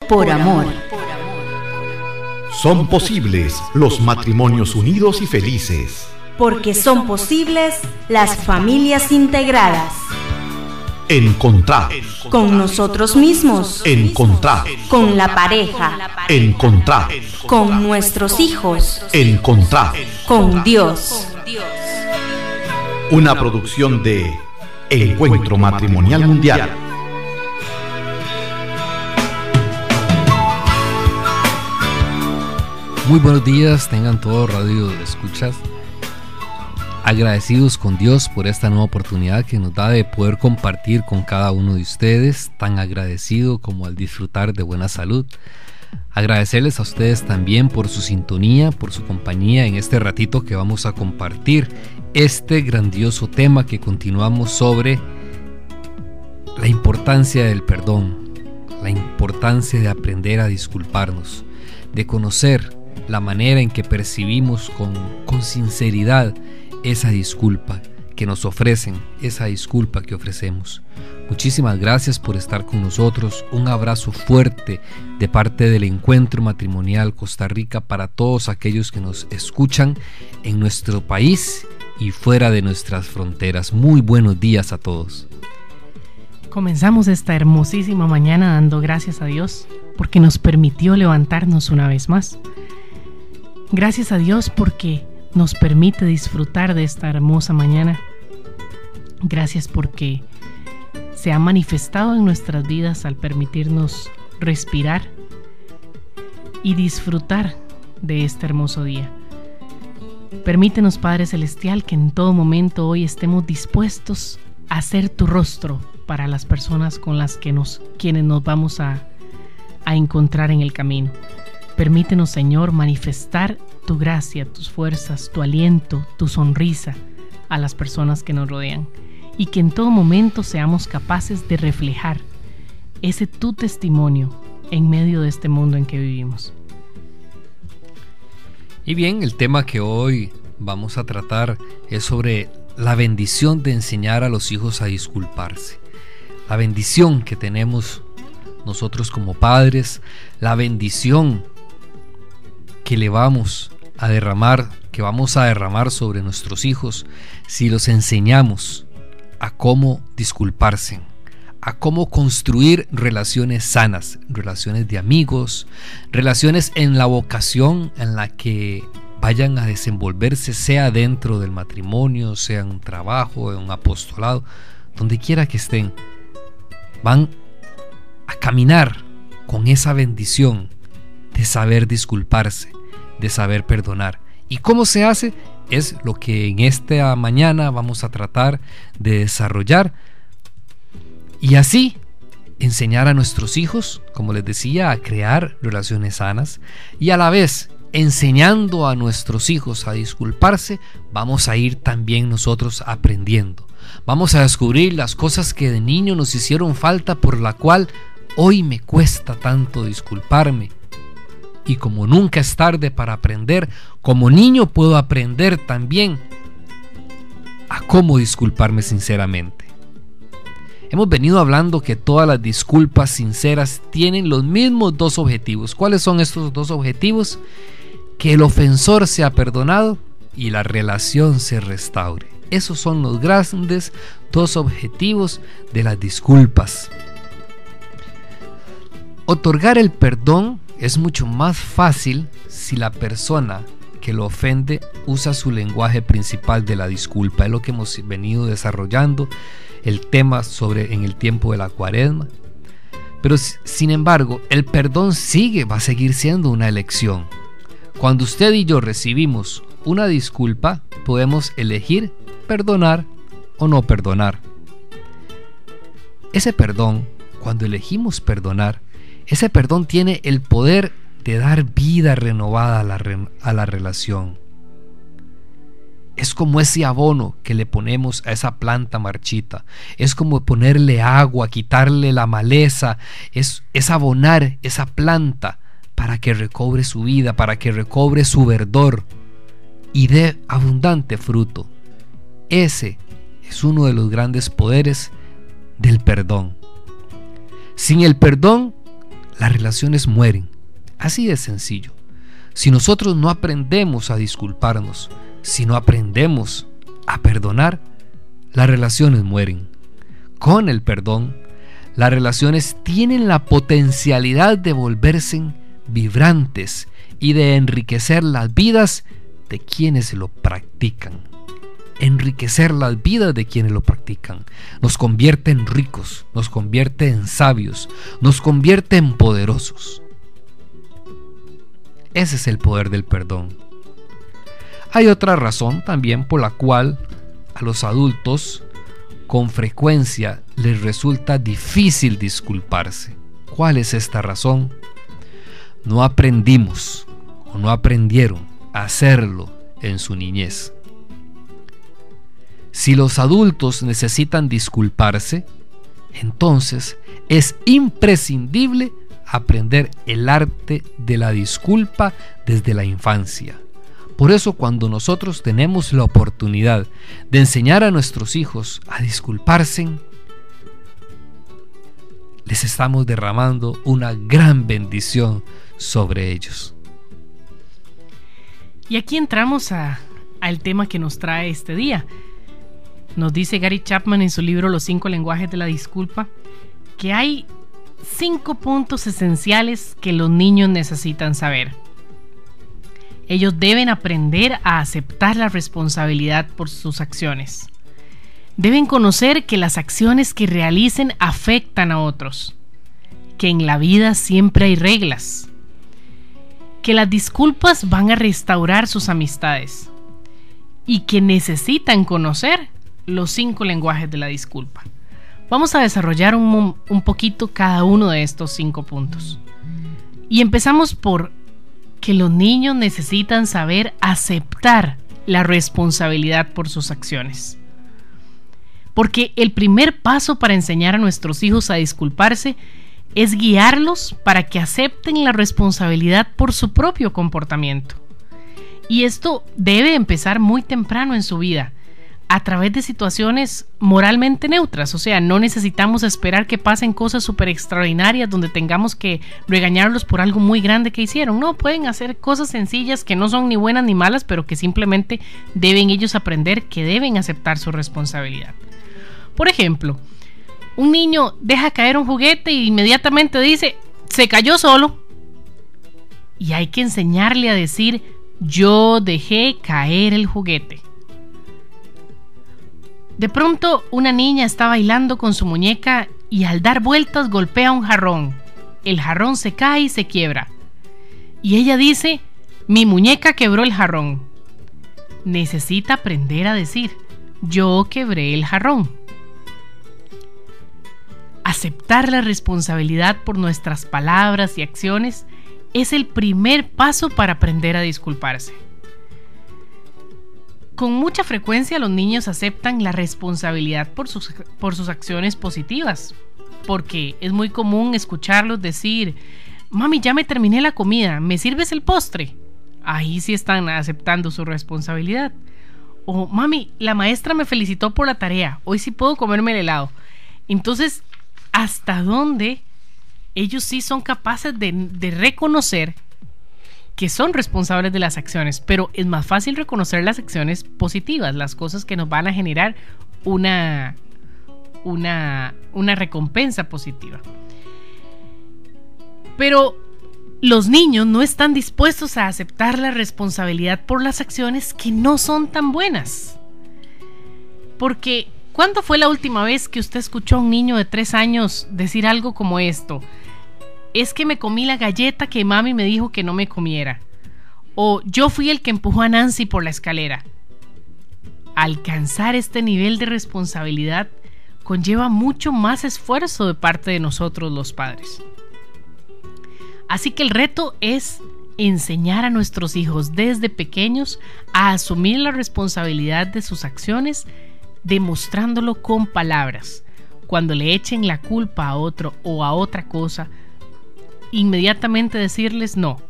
por amor. Son posibles los matrimonios unidos y felices. Porque son posibles las familias integradas. Encontrar. Con nosotros mismos. Encontrar. Con la pareja. Encontrar. Con nuestros hijos. Encontrar. Con Dios. Una producción de Encuentro Matrimonial Mundial. Muy buenos días, tengan todos radio escuchas. Agradecidos con Dios por esta nueva oportunidad que nos da de poder compartir con cada uno de ustedes, tan agradecido como al disfrutar de buena salud. Agradecerles a ustedes también por su sintonía, por su compañía en este ratito que vamos a compartir este grandioso tema que continuamos sobre la importancia del perdón, la importancia de aprender a disculparnos, de conocer la manera en que percibimos con sinceridad esa disculpa que nos ofrecen, esa disculpa que ofrecemos. Muchísimas gracias por estar con nosotros. Un abrazo fuerte de parte del Encuentro Matrimonial Costa Rica para todos aquellos que nos escuchan en nuestro país y fuera de nuestras fronteras. Muy buenos días a todos. Comenzamos esta hermosísima mañana dando gracias a Dios porque nos permitió levantarnos una vez más. Gracias a Dios porque nos permite disfrutar de esta hermosa mañana. Gracias porque se ha manifestado en nuestras vidas al permitirnos respirar y disfrutar de este hermoso día. Permítenos, Padre Celestial, que en todo momento hoy estemos dispuestos a ser tu rostro para las personas con las que quienes nos vamos a encontrar en el camino. Permítenos, Señor, manifestar tu gracia, tus fuerzas, tu aliento, tu sonrisa a las personas que nos rodean y que en todo momento seamos capaces de reflejar ese tu testimonio en medio de este mundo en que vivimos. Y bien, el tema que hoy vamos a tratar es sobre la bendición de enseñar a los hijos a disculparse. La bendición que tenemos nosotros como padres, la bendición que le vamos a derramar, que vamos a derramar sobre nuestros hijos si los enseñamos a cómo disculparse, a cómo construir relaciones sanas, relaciones de amigos, relaciones en la vocación en la que vayan a desenvolverse, sea dentro del matrimonio, sea en un trabajo, en un apostolado, donde quiera que estén, van a caminar con esa bendición de saber disculparse, de saber perdonar. ¿Y cómo se hace? Es lo que en esta mañana vamos a tratar de desarrollar y así enseñar a nuestros hijos, como les decía, a crear relaciones sanas y a la vez enseñando a nuestros hijos a disculparse, vamos a ir también nosotros aprendiendo. Vamos a descubrir las cosas que de niño nos hicieron falta por la cual hoy me cuesta tanto disculparme. Y como nunca es tarde para aprender, como niño puedo aprender también a cómo disculparme sinceramente. Hemos venido hablando que todas las disculpas sinceras tienen los mismos dos objetivos. ¿Cuáles son estos dos objetivos? Que el ofensor sea perdonado y la relación se restaure. Esos son los grandes dos objetivos de las disculpas. Otorgar el perdón es mucho más fácil si la persona que lo ofende usa su lenguaje principal de la disculpa. Es lo que hemos venido desarrollando el tema sobre en el tiempo de la Cuaresma. Pero sin embargo, el perdón va a seguir siendo una elección. Cuando usted y yo recibimos una disculpa, podemos elegir perdonar o no perdonar. Ese perdón, cuando elegimos perdonar, ese perdón tiene el poder de dar vida renovada a la relación. Es como ese abono que le ponemos a esa planta marchita. Es como ponerle agua, quitarle la maleza. Es abonar esa planta para que recobre su vida, para que recobre su verdor y dé abundante fruto. Ese es uno de los grandes poderes del perdón. Sin el perdón, las relaciones mueren. Así de sencillo. Si nosotros no aprendemos a disculparnos, si no aprendemos a perdonar, las relaciones mueren. Con el perdón, las relaciones tienen la potencialidad de volverse vibrantes y de enriquecer las vidas de quienes lo practican. Enriquecer las vidas de quienes lo practican. Nos convierte en ricos, nos convierte en sabios, nos convierte en poderosos. Ese es el poder del perdón. Hay otra razón también por la cual a los adultos con frecuencia les resulta difícil disculparse. ¿Cuál es esta razón? No aprendimos o no aprendieron a hacerlo en su niñez. Si los adultos necesitan disculparse, entonces es imprescindible aprender el arte de la disculpa desde la infancia. Por eso, cuando nosotros tenemos la oportunidad de enseñar a nuestros hijos a disculparse, les estamos derramando una gran bendición sobre ellos. Y aquí entramos al tema que nos trae este día. Nos dice Gary Chapman en su libro Los 5 lenguajes de la disculpa que hay 5 puntos esenciales que los niños necesitan saber. Ellos deben aprender a aceptar la responsabilidad por sus acciones. Deben conocer que las acciones que realicen afectan a otros, que en la vida siempre hay reglas, que las disculpas van a restaurar sus amistades y que necesitan conocer los 5 lenguajes de la disculpa. Vamos a desarrollar un poquito cada uno de estos 5 puntos. Y empezamos por que los niños necesitan saber aceptar la responsabilidad por sus acciones. Porque el primer paso para enseñar a nuestros hijos a disculparse es guiarlos para que acepten la responsabilidad por su propio comportamiento. Y esto debe empezar muy temprano en su vida, a través de situaciones moralmente neutras. O sea, no necesitamos esperar que pasen cosas súper extraordinarias donde tengamos que regañarlos por algo muy grande que hicieron. No, pueden hacer cosas sencillas que no son ni buenas ni malas, pero que simplemente deben ellos aprender que deben aceptar su responsabilidad. Por ejemplo, un niño deja caer un juguete e inmediatamente dice, se cayó solo. Y hay que enseñarle a decir, yo dejé caer el juguete. De pronto, una niña está bailando con su muñeca y al dar vueltas golpea un jarrón. El jarrón se cae y se quiebra. Y ella dice, mi muñeca quebró el jarrón. Necesita aprender a decir, yo quebré el jarrón. Aceptar la responsabilidad por nuestras palabras y acciones es el primer paso para aprender a disculparse. Con mucha frecuencia los niños aceptan la responsabilidad por sus acciones positivas, porque es muy común escucharlos decir, mami, ya me terminé la comida, ¿me sirves el postre? Ahí sí están aceptando su responsabilidad. O mami, la maestra me felicitó por la tarea, hoy sí puedo comerme el helado. Entonces, ¿hasta dónde ellos sí son capaces de reconocer que son responsables de las acciones? Pero es más fácil reconocer las acciones positivas, las cosas que nos van a generar una recompensa positiva. Pero los niños no están dispuestos a aceptar la responsabilidad por las acciones que no son tan buenas. Porque, ¿cuándo fue la última vez que usted escuchó a un niño de 3 años decir algo como esto? Es que me comí la galleta que mami me dijo que no me comiera. O yo fui el que empujó a Nancy por la escalera. Alcanzar este nivel de responsabilidad conlleva mucho más esfuerzo de parte de nosotros los padres. Así que el reto es enseñar a nuestros hijos desde pequeños a asumir la responsabilidad de sus acciones, demostrándolo con palabras. Cuando le echen la culpa a otro o a otra cosa, inmediatamente decirles no.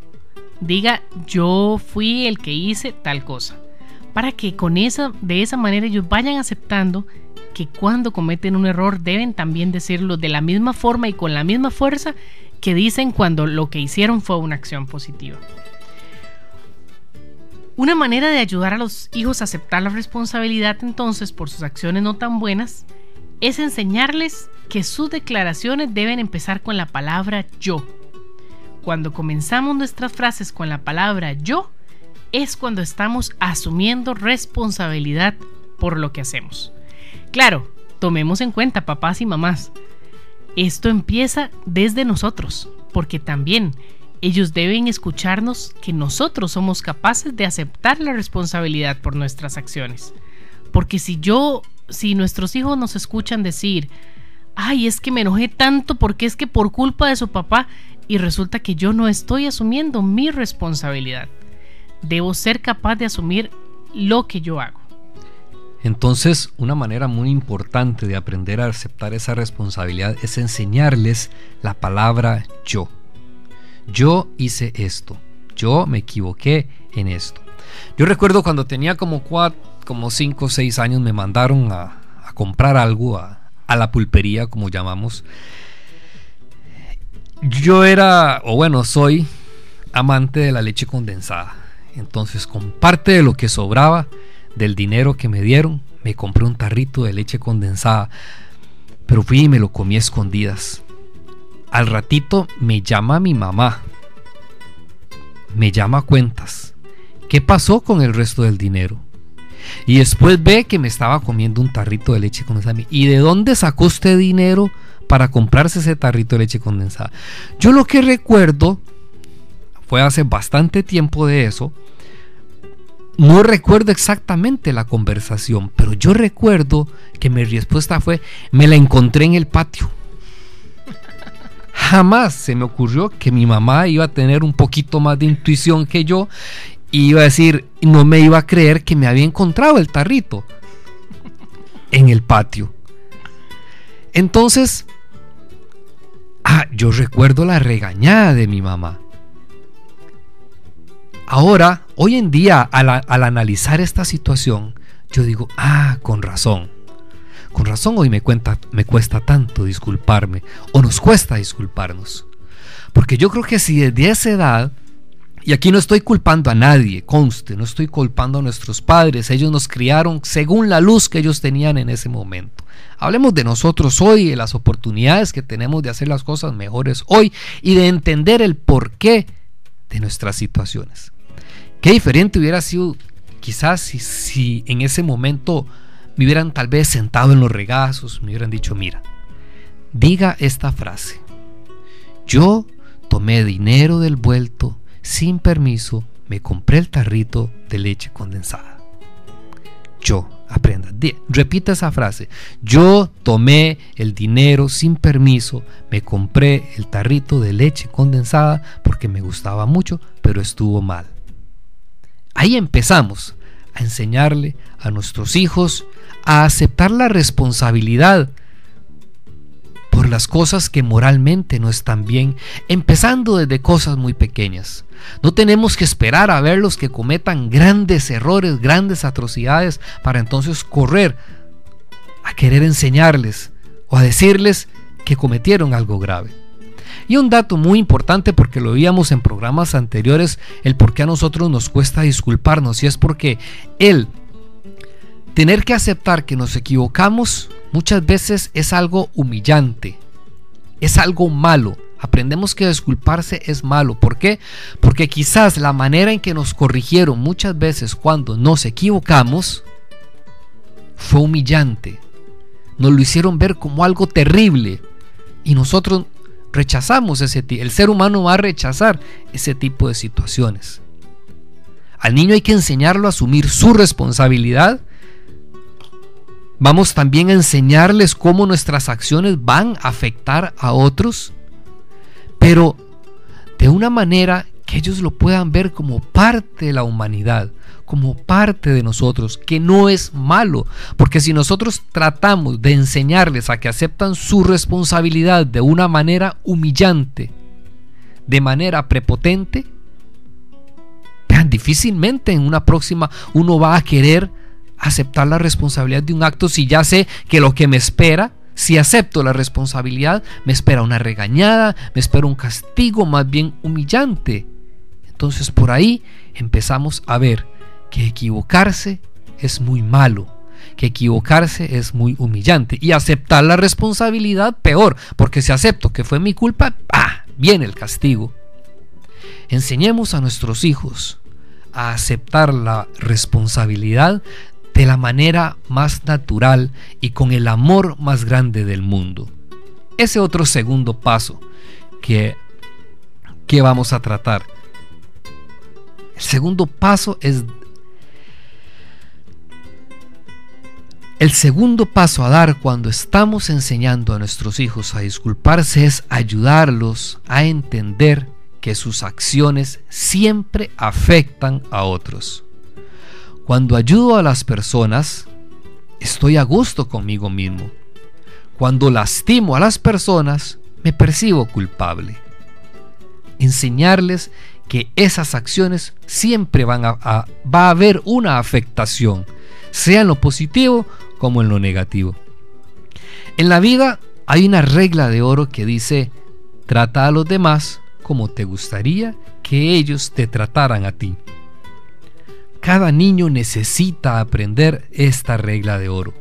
Diga, yo fui el que hice tal cosa. Para que de esa manera ellos vayan aceptando que cuando cometen un error deben también decirlo de la misma forma y con la misma fuerza que dicen cuando lo que hicieron fue una acción positiva. Una manera de ayudar a los hijos a aceptar la responsabilidad entonces por sus acciones no tan buenas es enseñarles que sus declaraciones deben empezar con la palabra yo. Cuando comenzamos nuestras frases con la palabra yo, es cuando estamos asumiendo responsabilidad por lo que hacemos. Claro, tomemos en cuenta, papás y mamás, esto empieza desde nosotros, porque también ellos deben escucharnos que nosotros somos capaces de aceptar la responsabilidad por nuestras acciones. Porque si nuestros hijos nos escuchan decir, ay, es que me enojé tanto porque es que por culpa de su papá, y resulta que yo no estoy asumiendo mi responsabilidad. Debo ser capaz de asumir lo que yo hago. Entonces, una manera muy importante de aprender a aceptar esa responsabilidad es enseñarles la palabra yo. Yo hice esto, yo me equivoqué en esto. Yo recuerdo cuando tenía como 5 o 6 años me mandaron a comprar algo a la pulpería, como llamamos. Yo soy amante de la leche condensada. Entonces, con parte de lo que sobraba del dinero que me dieron, me compré un tarrito de leche condensada, pero fui y me lo comí a escondidas. Al ratito me llama mi mamá, me llama a cuentas. ¿Qué pasó con el resto del dinero? Y después ve que me estaba comiendo un tarrito de leche condensada. ¿Y de dónde sacó usted dinero para comprarse ese tarrito de leche condensada? Yo lo que recuerdo, fue hace bastante tiempo de eso, no recuerdo exactamente la conversación, pero yo recuerdo que mi respuesta fue, me la encontré en el patio. Jamás se me ocurrió que mi mamá iba a tener un poquito más de intuición que yo y iba a decir, no me iba a creer que me había encontrado el tarrito en el patio. Entonces, yo recuerdo la regañada de mi mamá. Ahora, hoy en día, al analizar esta situación, yo digo, con razón hoy me cuesta tanto disculparme, o nos cuesta disculparnos. Porque yo creo que si desde esa edad, y aquí no estoy culpando a nadie, conste, no estoy culpando a nuestros padres, ellos nos criaron según la luz que ellos tenían en ese momento. Hablemos de nosotros hoy, de las oportunidades que tenemos de hacer las cosas mejores hoy y de entender el porqué de nuestras situaciones. Qué diferente hubiera sido quizás si en ese momento me hubieran tal vez sentado en los regazos, me hubieran dicho, mira, diga esta frase: yo tomé dinero del vuelto, sin permiso, me compré el tarrito de leche condensada. Repita esa frase: yo tomé el dinero sin permiso, me compré el tarrito de leche condensada porque me gustaba mucho, pero estuvo mal. Ahí empezamos a enseñarle a nuestros hijos a aceptar la responsabilidad por las cosas que moralmente no están bien, empezando desde cosas muy pequeñas. No tenemos que esperar a verlos que cometan grandes errores, grandes atrocidades, para entonces correr a querer enseñarles o a decirles que cometieron algo grave. Y un dato muy importante, porque lo veíamos en programas anteriores, el por qué a nosotros nos cuesta disculparnos, y es porque el tener que aceptar que nos equivocamos muchas veces es algo humillante, es algo malo. Aprendemos que disculparse es malo. ¿Por qué? Porque quizás la manera en que nos corrigieron muchas veces cuando nos equivocamos fue humillante. Nos lo hicieron ver como algo terrible y nosotros rechazamos el ser humano va a rechazar ese tipo de situaciones. Al niño hay que enseñarlo a asumir su responsabilidad. Vamos también a enseñarles cómo nuestras acciones van a afectar a otros, pero de una manera que ellos lo puedan ver como parte de la humanidad, como parte de nosotros, que no es malo. Porque si nosotros tratamos de enseñarles a que aceptan su responsabilidad de una manera humillante, de manera prepotente, vean, difícilmente en una próxima uno va a querer aceptar la responsabilidad de un acto si ya sé que lo que me espera Si acepto la responsabilidad, me espera una regañada, me espera un castigo más bien humillante. Entonces por ahí empezamos a ver que equivocarse es muy malo, que equivocarse es muy humillante, y aceptar la responsabilidad peor, porque si acepto que fue mi culpa, viene el castigo. Enseñemos a nuestros hijos a aceptar la responsabilidad de la manera más natural y con el amor más grande del mundo. Ese otro segundo paso que vamos a tratar. El segundo paso es el segundo paso a dar cuando estamos enseñando a nuestros hijos a disculparse es ayudarlos a entender que sus acciones siempre afectan a otros. Cuando ayudo a las personas, estoy a gusto conmigo mismo. Cuando lastimo a las personas, me percibo culpable. Enseñarles que esas acciones siempre va a haber una afectación, sea en lo positivo como en lo negativo. En la vida hay una regla de oro que dice: trata a los demás como te gustaría que ellos te trataran a ti. Cada niño necesita aprender esta regla de oro.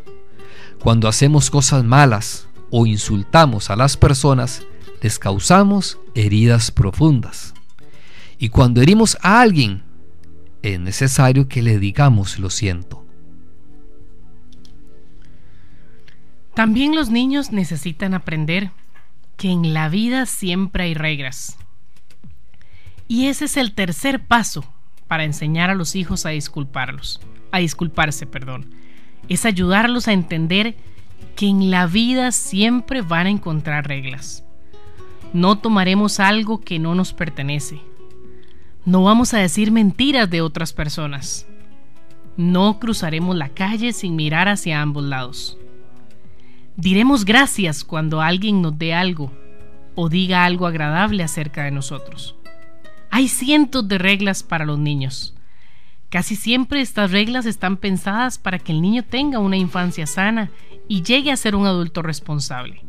Cuando hacemos cosas malas o insultamos a las personas, les causamos heridas profundas. Y cuando herimos a alguien, es necesario que le digamos lo siento. También los niños necesitan aprender que en la vida siempre hay reglas. Y ese es el tercer paso para enseñar a los hijos a disculparse. Es ayudarlos a entender que en la vida siempre van a encontrar reglas. No tomaremos algo que no nos pertenece. No vamos a decir mentiras de otras personas. No cruzaremos la calle sin mirar hacia ambos lados. Diremos gracias cuando alguien nos dé algo o diga algo agradable acerca de nosotros. Hay cientos de reglas para los niños. Casi siempre estas reglas están pensadas para que el niño tenga una infancia sana y llegue a ser un adulto responsable.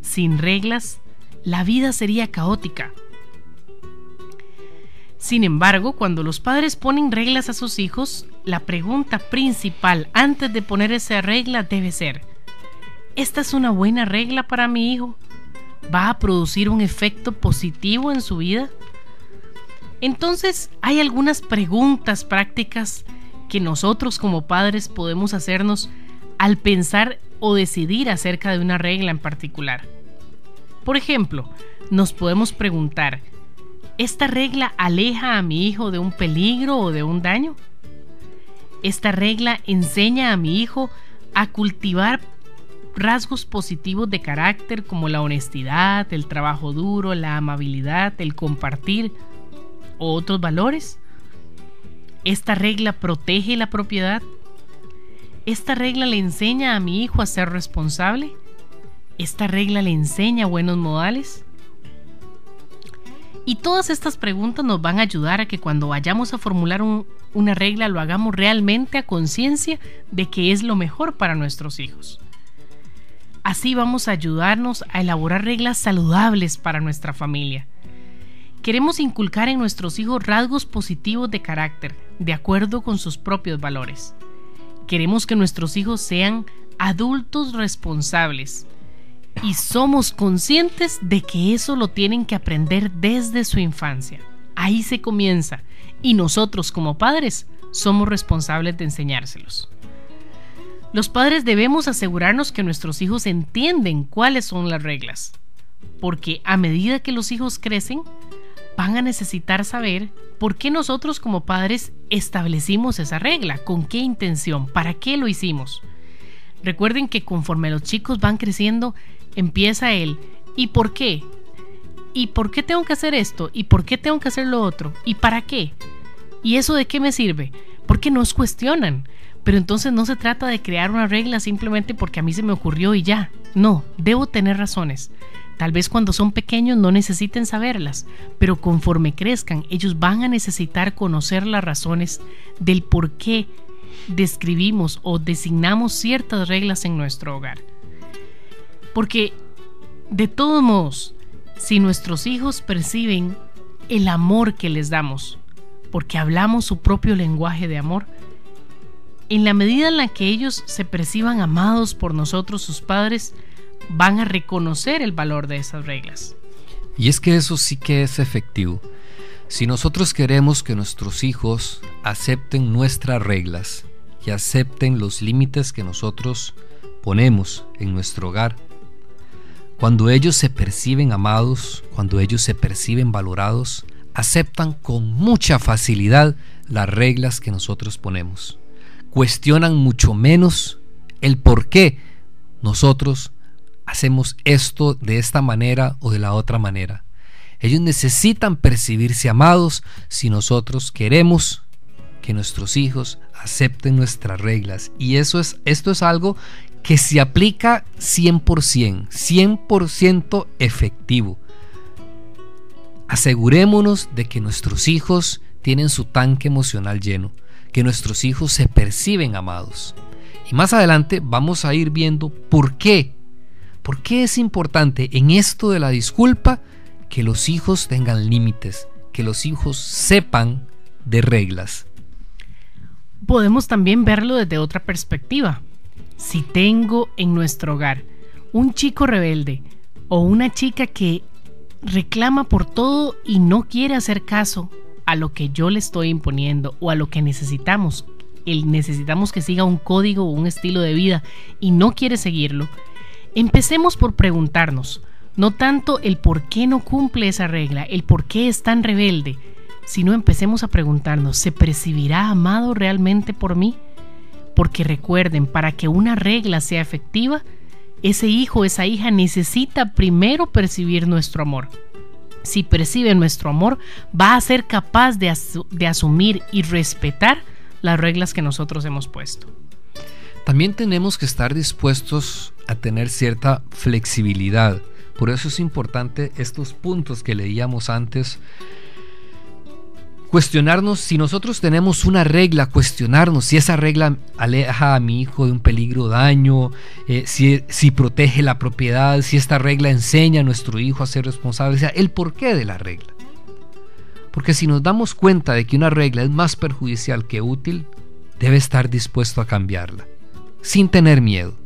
Sin reglas, la vida sería caótica. Sin embargo, cuando los padres ponen reglas a sus hijos, la pregunta principal antes de poner esa regla debe ser: ¿esta es una buena regla para mi hijo? ¿Va a producir un efecto positivo en su vida? Entonces, hay algunas preguntas prácticas que nosotros como padres podemos hacernos al pensar o decidir acerca de una regla en particular. Por ejemplo, nos podemos preguntar: ¿esta regla aleja a mi hijo de un peligro o de un daño? ¿Esta regla enseña a mi hijo a cultivar rasgos positivos de carácter como la honestidad, el trabajo duro, la amabilidad, el compartir o otros valores? ¿Esta regla protege la propiedad? ¿Esta regla le enseña a mi hijo a ser responsable? ¿Esta regla le enseña buenos modales? Y todas estas preguntas nos van a ayudar a que cuando vayamos a formular una regla lo hagamos realmente a conciencia de que es lo mejor para nuestros hijos. Así vamos a ayudarnos a elaborar reglas saludables para nuestra familia. Queremos inculcar en nuestros hijos rasgos positivos de carácter, de acuerdo con sus propios valores. Queremos que nuestros hijos sean adultos responsables y somos conscientes de que eso lo tienen que aprender desde su infancia. Ahí se comienza y nosotros como padres somos responsables de enseñárselos. Los padres debemos asegurarnos que nuestros hijos entienden cuáles son las reglas, porque a medida que los hijos crecen, van a necesitar saber por qué nosotros como padres establecimos esa regla, con qué intención, para qué lo hicimos. Recuerden que conforme los chicos van creciendo, empieza el ¿y por qué? ¿Y por qué tengo que hacer esto? ¿Y por qué tengo que hacer lo otro? ¿Y para qué? ¿Y eso de qué me sirve? Porque nos cuestionan. Pero entonces no se trata de crear una regla simplemente porque a mí se me ocurrió y ya. No, debo tener razones. Tal vez cuando son pequeños no necesiten saberlas, pero conforme crezcan, ellos van a necesitar conocer las razones del por qué describimos o designamos ciertas reglas en nuestro hogar. Porque de todos modos, si nuestros hijos perciben el amor que les damos, porque hablamos su propio lenguaje de amor, en la medida en la que ellos se perciban amados por nosotros, sus padres, van a reconocer el valor de esas reglas. Y es que eso sí que es efectivo. Si nosotros queremos que nuestros hijos acepten nuestras reglas y acepten los límites que nosotros ponemos en nuestro hogar, cuando ellos se perciben amados, cuando ellos se perciben valorados, aceptan con mucha facilidad las reglas que nosotros ponemos. Cuestionan mucho menos el por qué nosotros hacemos esto de esta manera o de la otra manera. Ellos necesitan percibirse amados si nosotros queremos que nuestros hijos acepten nuestras reglas. Y esto es algo que se aplica 100% efectivo. Asegurémonos de que nuestros hijos tienen su tanque emocional lleno, que nuestros hijos se perciben amados. Y más adelante vamos a ir viendo por qué es importante en esto de la disculpa que los hijos tengan límites, que los hijos sepan de reglas. Podemos también verlo desde otra perspectiva. Si tengo en nuestro hogar un chico rebelde o una chica que reclama por todo y no quiere hacer caso a lo que yo le estoy imponiendo o a lo que necesitamos que siga un código o un estilo de vida y no quiere seguirlo, empecemos por preguntarnos, no tanto el por qué no cumple esa regla, el por qué es tan rebelde, sino empecemos a preguntarnos, ¿se percibirá amado realmente por mí? Porque recuerden, para que una regla sea efectiva, ese hijo o esa hija necesita primero percibir nuestro amor. Si percibe nuestro amor, va a ser capaz de asumir y respetar las reglas que nosotros hemos puesto. También tenemos que estar dispuestos a tener cierta flexibilidad. Por eso es importante estos puntos que leíamos antes. Cuestionarnos si nosotros tenemos una regla, cuestionarnos si esa regla aleja a mi hijo de un peligro o daño, si protege la propiedad, si esta regla enseña a nuestro hijo a ser responsable, o sea, el porqué de la regla. Porque si nos damos cuenta de que una regla es más perjudicial que útil, debe estar dispuesto a cambiarla, sin tener miedo.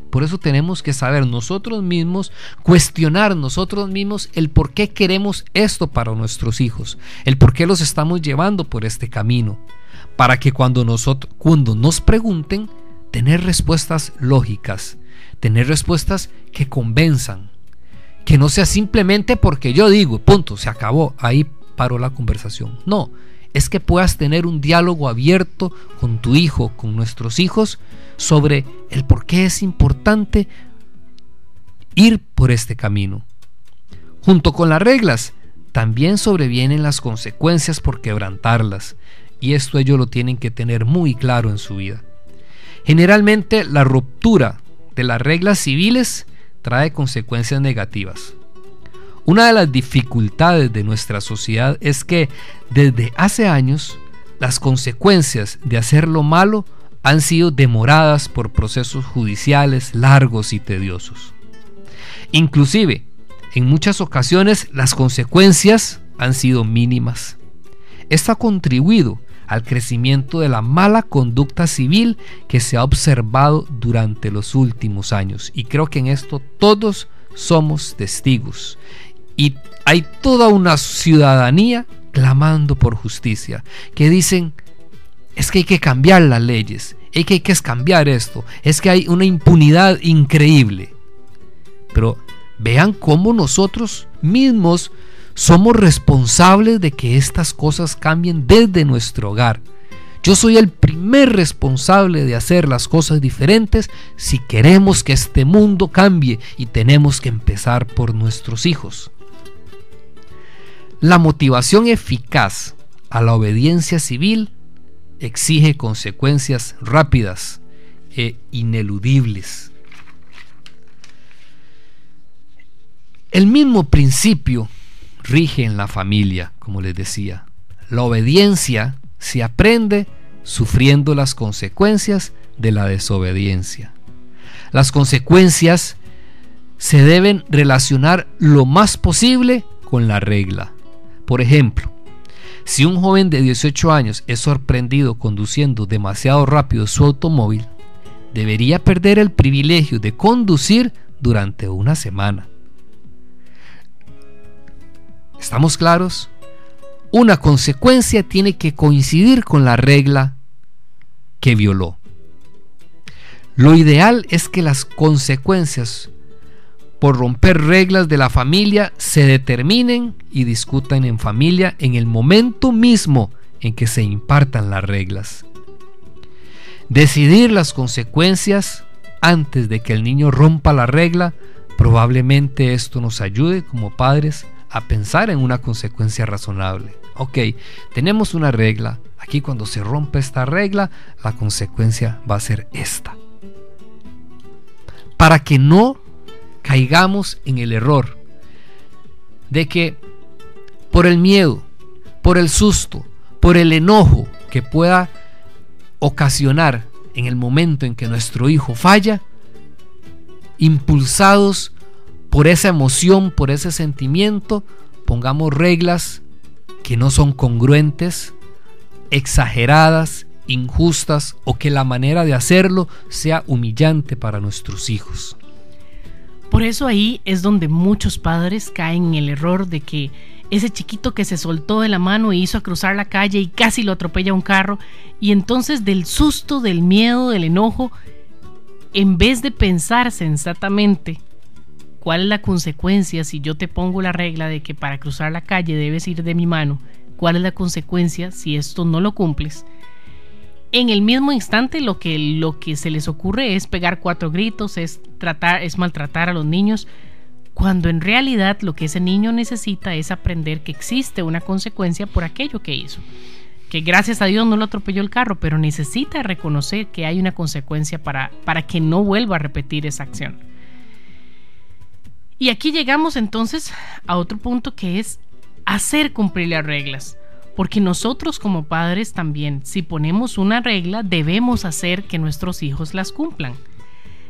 Por eso tenemos que saber nosotros mismos, cuestionar nosotros mismos el por qué queremos esto para nuestros hijos, el por qué los estamos llevando por este camino, para que cuando nos pregunten, tener respuestas lógicas, tener respuestas que convenzan, que no sea simplemente porque yo digo, punto, se acabó, ahí paró la conversación. No, es que puedas tener un diálogo abierto con tu hijo, con nuestros hijos, sobre el por qué es importante ir por este camino. Junto con las reglas, también sobrevienen las consecuencias por quebrantarlas, y esto ellos lo tienen que tener muy claro en su vida. Generalmente, la ruptura de las reglas civiles trae consecuencias negativas. Una de las dificultades de nuestra sociedad es que desde hace años las consecuencias de hacer lo malo han sido demoradas por procesos judiciales largos y tediosos. Inclusive, en muchas ocasiones las consecuencias han sido mínimas. Esto ha contribuido al crecimiento de la mala conducta civil que se ha observado durante los últimos años. Y creo que en esto todos somos testigos. Y hay toda una ciudadanía clamando por justicia, que dicen, es que hay que cambiar las leyes, es que hay que cambiar esto, es que hay una impunidad increíble. Pero vean cómo nosotros mismos somos responsables de que estas cosas cambien desde nuestro hogar. Yo soy el primer responsable de hacer las cosas diferentes si queremos que este mundo cambie, y tenemos que empezar por nuestros hijos. La motivación eficaz a la obediencia civil exige consecuencias rápidas e ineludibles. El mismo principio rige en la familia, como les decía. La obediencia se aprende sufriendo las consecuencias de la desobediencia. Las consecuencias se deben relacionar lo más posible con la regla. Por ejemplo, si un joven de 18 años es sorprendido conduciendo demasiado rápido su automóvil, debería perder el privilegio de conducir durante una semana. ¿Estamos claros? Una consecuencia tiene que coincidir con la regla que violó. Lo ideal es que las consecuencias por romper reglas de la familia se determinen y discutan en familia en el momento mismo en que se impartan las reglas. Decidir las consecuencias antes de que el niño rompa la regla, probablemente esto nos ayude como padres a pensar en una consecuencia razonable. Ok, tenemos una regla, aquí cuando se rompe esta regla, la consecuencia va a ser esta. Para que no caigamos en el error de que por el miedo, por el susto, por el enojo que pueda ocasionar en el momento en que nuestro hijo falla, impulsados por esa emoción, por ese sentimiento, pongamos reglas que no son congruentes, exageradas, injustas, o que la manera de hacerlo sea humillante para nuestros hijos. Por eso ahí es donde muchos padres caen en el error de que ese chiquito que se soltó de la mano e hizo a cruzar la calle y casi lo atropella un carro, y entonces del susto, del miedo, del enojo, en vez de pensar sensatamente cuál es la consecuencia si yo te pongo la regla de que para cruzar la calle debes ir de mi mano, cuál es la consecuencia si esto no lo cumples, en el mismo instante lo que se les ocurre es pegar 4 gritos, es maltratar a los niños, cuando en realidad lo que ese niño necesita es aprender que existe una consecuencia por aquello que hizo. Que gracias a Dios no lo atropelló el carro, pero necesita reconocer que hay una consecuencia para que no vuelva a repetir esa acción. Y aquí llegamos entonces a otro punto, que es hacer cumplir las reglas. Porque nosotros como padres también, si ponemos una regla, debemos hacer que nuestros hijos las cumplan.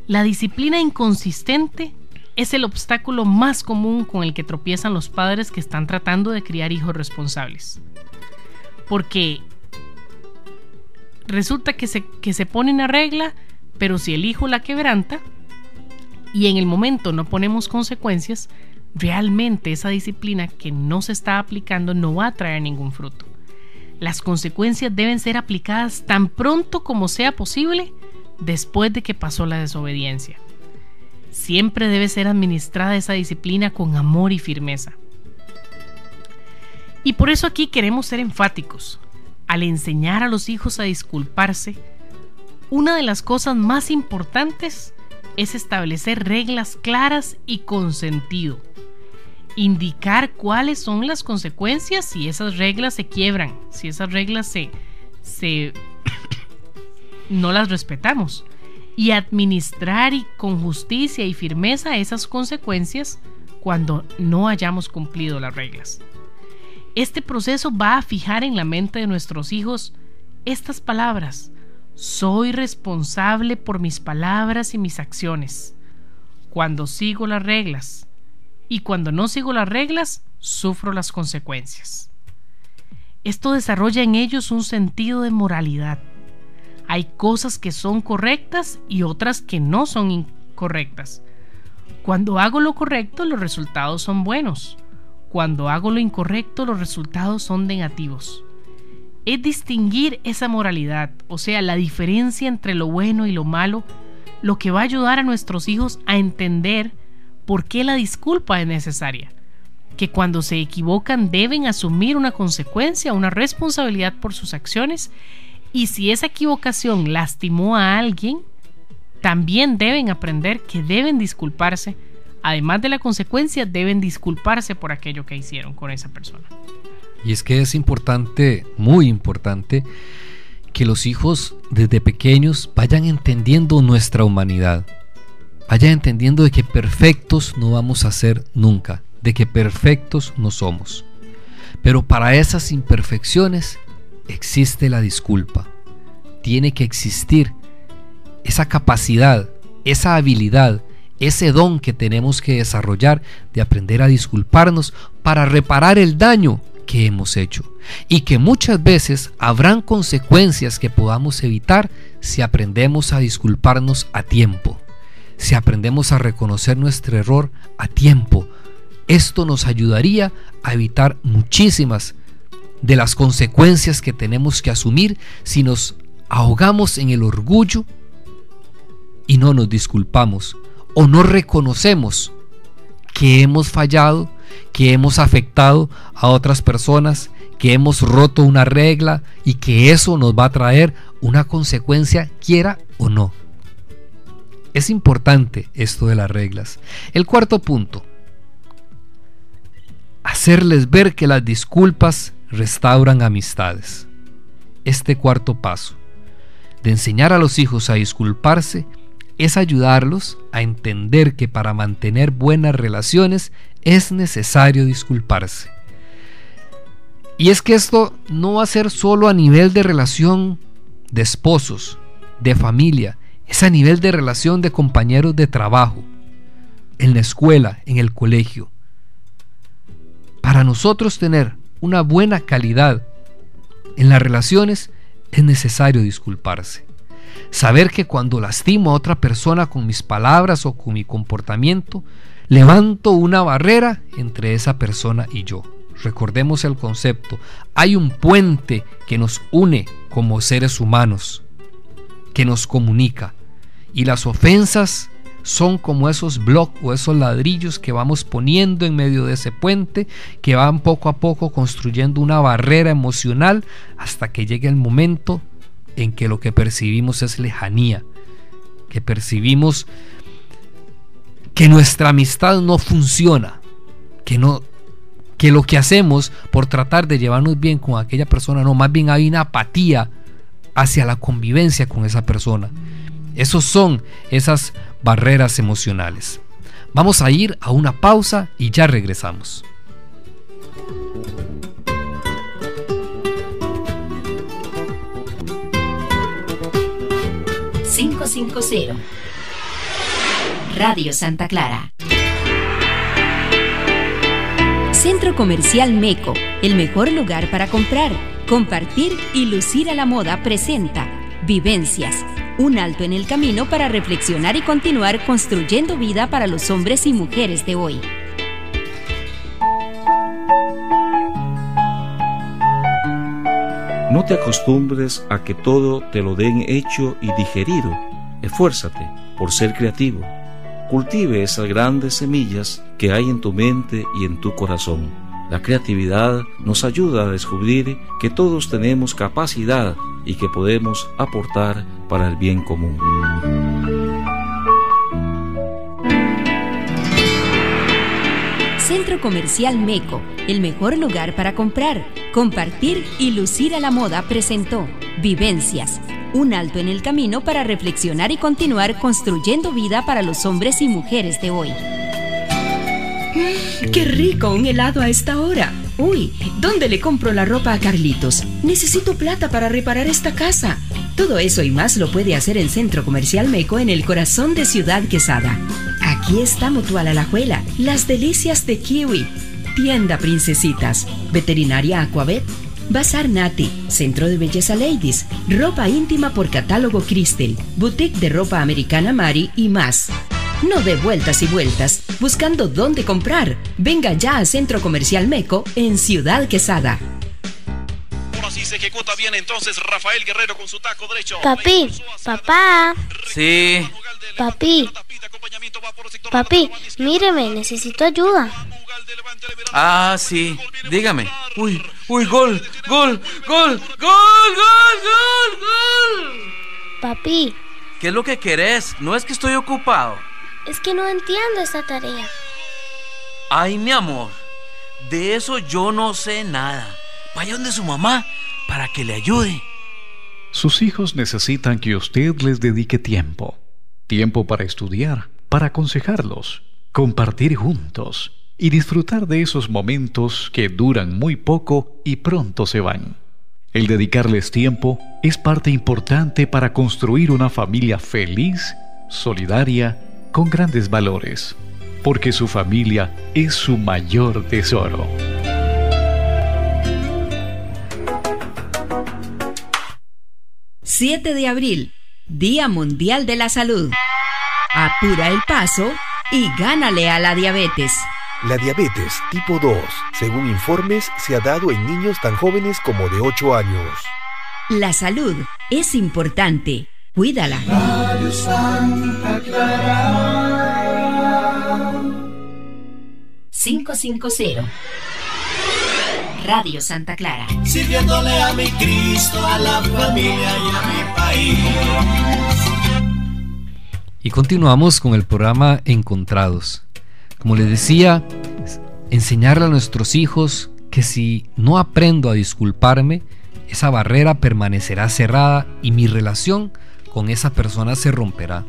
La disciplina inconsistente es el obstáculo más común con el que tropiezan los padres que están tratando de criar hijos responsables. Porque resulta que se pone una regla, pero si el hijo la quebranta y en el momento no ponemos consecuencias, realmente esa disciplina que no se está aplicando no va a traer ningún fruto. Las consecuencias deben ser aplicadas tan pronto como sea posible después de que pasó la desobediencia. Siempre debe ser administrada esa disciplina con amor y firmeza. Y por eso aquí queremos ser enfáticos. Al enseñar a los hijos a disculparse, una de las cosas más importantes es establecer reglas claras y con sentido. Indicar cuáles son las consecuencias si esas reglas se quiebran, si esas reglas no las respetamos, y administrar con justicia y firmeza esas consecuencias cuando no hayamos cumplido las reglas. Este proceso va a fijar en la mente de nuestros hijos estas palabras: soy responsable por mis palabras y mis acciones. Cuando sigo las reglas y cuando no sigo las reglas, sufro las consecuencias. Esto desarrolla en ellos un sentido de moralidad. Hay cosas que son correctas y otras que no son incorrectas. Cuando hago lo correcto, los resultados son buenos. Cuando hago lo incorrecto, los resultados son negativos. Es distinguir esa moralidad, o sea, la diferencia entre lo bueno y lo malo, lo que va a ayudar a nuestros hijos a entender por qué la disculpa es necesaria. Que cuando se equivocan deben asumir una consecuencia, una responsabilidad por sus acciones, y si esa equivocación lastimó a alguien, también deben aprender que deben disculparse. Además de la consecuencia, deben disculparse por aquello que hicieron con esa persona. Y es que es importante, muy importante, que los hijos desde pequeños vayan entendiendo nuestra humanidad. Vayan entendiendo de que perfectos no vamos a ser nunca, de que perfectos no somos. Pero para esas imperfecciones existe la disculpa. Tiene que existir esa capacidad, esa habilidad, ese don que tenemos que desarrollar de aprender a disculparnos para reparar el daño que hemos hecho, y que muchas veces habrán consecuencias que podamos evitar si aprendemos a disculparnos a tiempo, si aprendemos a reconocer nuestro error a tiempo. Esto nos ayudaría a evitar muchísimas de las consecuencias que tenemos que asumir si nos ahogamos en el orgullo y no nos disculpamos o no reconocemos que hemos fallado, que hemos afectado a otras personas, que hemos roto una regla y que eso nos va a traer una consecuencia, quiera o no. Es importante esto de las reglas. El cuarto punto: hacerles ver que las disculpas restauran amistades. Este cuarto paso de enseñar a los hijos a disculparse es ayudarlos a entender que para mantener buenas relaciones es necesario disculparse. Y es que esto no va a ser solo a nivel de relación de esposos, de familia, es a nivel de relación de compañeros de trabajo, en la escuela, en el colegio. Para nosotros tener una buena calidad en las relaciones es necesario disculparse. Saber que cuando lastimo a otra persona con mis palabras o con mi comportamiento, levanto una barrera entre esa persona y yo. Recordemos el concepto: hay un puente que nos une como seres humanos, que nos comunica, y las ofensas son como esos bloques o esos ladrillos que vamos poniendo en medio de ese puente, que van poco a poco construyendo una barrera emocional hasta que llegue el momento en que lo que percibimos es lejanía, que percibimos que nuestra amistad no funciona, que lo que hacemos por tratar de llevarnos bien con aquella persona, no, más bien hay una apatía hacia la convivencia con esa persona. Esos son esas barreras emocionales. Vamos a ir a una pausa y ya regresamos. Radio Santa Clara. Centro Comercial Meco, el mejor lugar para comprar, compartir y lucir a la moda, presenta Vivencias, un alto en el camino para reflexionar y continuar construyendo vida para los hombres y mujeres de hoy. No te acostumbres a que todo te lo den hecho y digerido. Esfuérzate por ser creativo. Cultive esas grandes semillas que hay en tu mente y en tu corazón. La creatividad nos ayuda a descubrir que todos tenemos capacidad y que podemos aportar para el bien común. Centro Comercial Meco, el mejor lugar para comprar, compartir y lucir a la moda, presentó Vivencias, un alto en el camino para reflexionar y continuar construyendo vida para los hombres y mujeres de hoy. ¡Qué rico un helado a esta hora! Uy, ¿dónde le compro la ropa a Carlitos? Necesito plata para reparar esta casa. Todo eso y más lo puede hacer en Centro Comercial Meco, en el corazón de Ciudad Quesada. Aquí está Mutual Alajuela, Las Delicias de Kiwi, Tienda Princesitas, Veterinaria Aquavet, Bazar Nati, Centro de Belleza Ladies, Ropa íntima por catálogo Crystal, Boutique de ropa americana Mari y más. No dé vueltas y vueltas buscando dónde comprar. Venga ya a Centro Comercial Meco en Ciudad Quesada. Ahora sí se ejecuta bien entonces Rafael Guerrero con su taco derecho. Papi, papá. Sí. Papi, míreme, necesito ayuda. Ah, sí, dígame. Uy, gol. Papi. ¿Qué es lo que querés? No es que estoy ocupado. Es que no entiendo esta tarea. Ay, mi amor, de eso yo no sé nada. Vaya donde su mamá para que le ayude. Sus hijos necesitan que usted les dedique tiempo. Tiempo para estudiar, para aconsejarlos, compartir juntos y disfrutar de esos momentos que duran muy poco y pronto se van. El dedicarles tiempo es parte importante para construir una familia feliz, solidaria con grandes valores, porque su familia es su mayor tesoro. ...7 de abril, Día Mundial de la Salud. Apura el paso y gánale a la diabetes. La diabetes tipo 2, según informes, se ha dado en niños tan jóvenes como de 8 años. La salud es importante. Cuídala. Radio Santa Clara 550. Radio Santa Clara. Sirviéndole a mi Cristo, a la familia y a mi país. Y continuamos con el programa Encontrados. Como les decía, enseñarle a nuestros hijos que si no aprendo a disculparme, esa barrera permanecerá cerrada y mi relación con esa persona se romperá.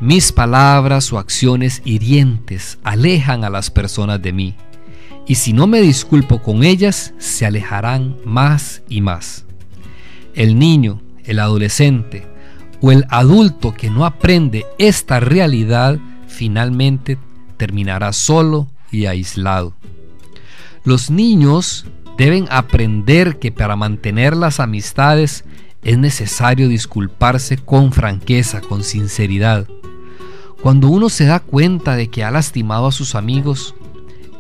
Mis palabras o acciones hirientes alejan a las personas de mí, y si no me disculpo con ellas, se alejarán más y más. El niño, el adolescente o el adulto que no aprende esta realidad finalmente terminará solo y aislado. Los niños deben aprender que para mantener las amistades es necesario disculparse con franqueza, con sinceridad. Cuando uno se da cuenta de que ha lastimado a sus amigos,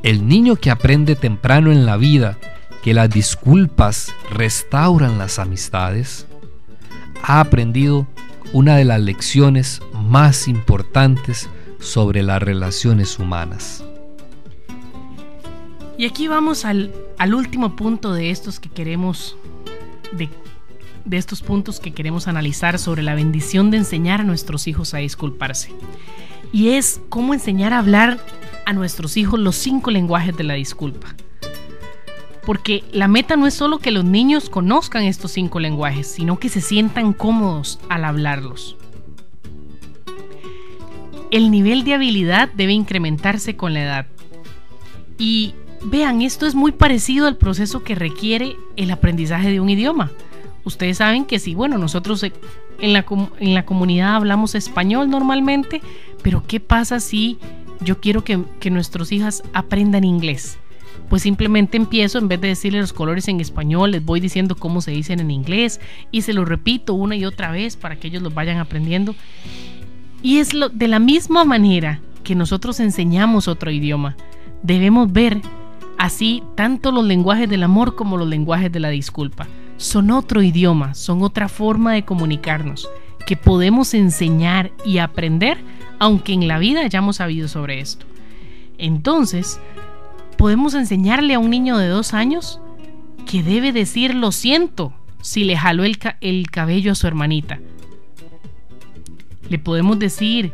el niño que aprende temprano en la vida que las disculpas restauran las amistades, ha aprendido una de las lecciones más importantes sobre las relaciones humanas. Y aquí vamos al último punto de estos que queremos de estos puntos que queremos analizar sobre la bendición de enseñar a nuestros hijos a disculparse. Y es cómo enseñar a hablar a nuestros hijos los 5 lenguajes de la disculpa. Porque la meta no es solo que los niños conozcan estos 5 lenguajes, sino que se sientan cómodos al hablarlos. El nivel de habilidad debe incrementarse con la edad. Y vean, esto es muy parecido al proceso que requiere el aprendizaje de un idioma. Ustedes saben que sí, bueno, nosotros en la comunidad hablamos español normalmente, pero ¿qué pasa si yo quiero que nuestros hijos aprendan inglés? Pues simplemente empiezo, en vez de decirle los colores en español, les voy diciendo cómo se dicen en inglés y se los repito una y otra vez para que ellos los vayan aprendiendo. Y es de la misma manera que nosotros enseñamos otro idioma. Debemos ver así tanto los lenguajes del amor como los lenguajes de la disculpa. Son otro idioma, son otra forma de comunicarnos que podemos enseñar y aprender, aunque en la vida hayamos sabido sobre esto. Entonces, podemos enseñarle a un niño de 2 años que debe decir lo siento si le jaló el cabello a su hermanita. Le podemos decir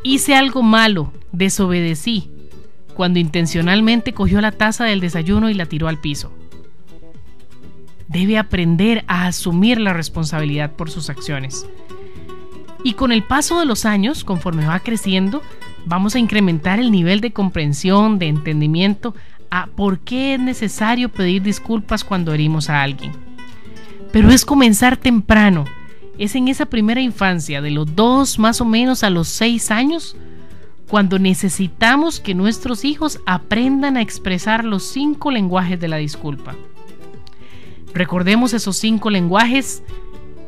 hice algo malo, desobedecí, cuando intencionalmente cogió la taza del desayuno y la tiró al piso. Debe aprender a asumir la responsabilidad por sus acciones. Y con el paso de los años, conforme va creciendo, vamos a incrementar el nivel de comprensión, de entendimiento a por qué es necesario pedir disculpas cuando herimos a alguien. Pero es comenzar temprano, es en esa primera infancia, de los 2 más o menos a los 6 años, cuando necesitamos que nuestros hijos aprendan a expresar los 5 lenguajes de la disculpa. Recordemos esos 5 lenguajes,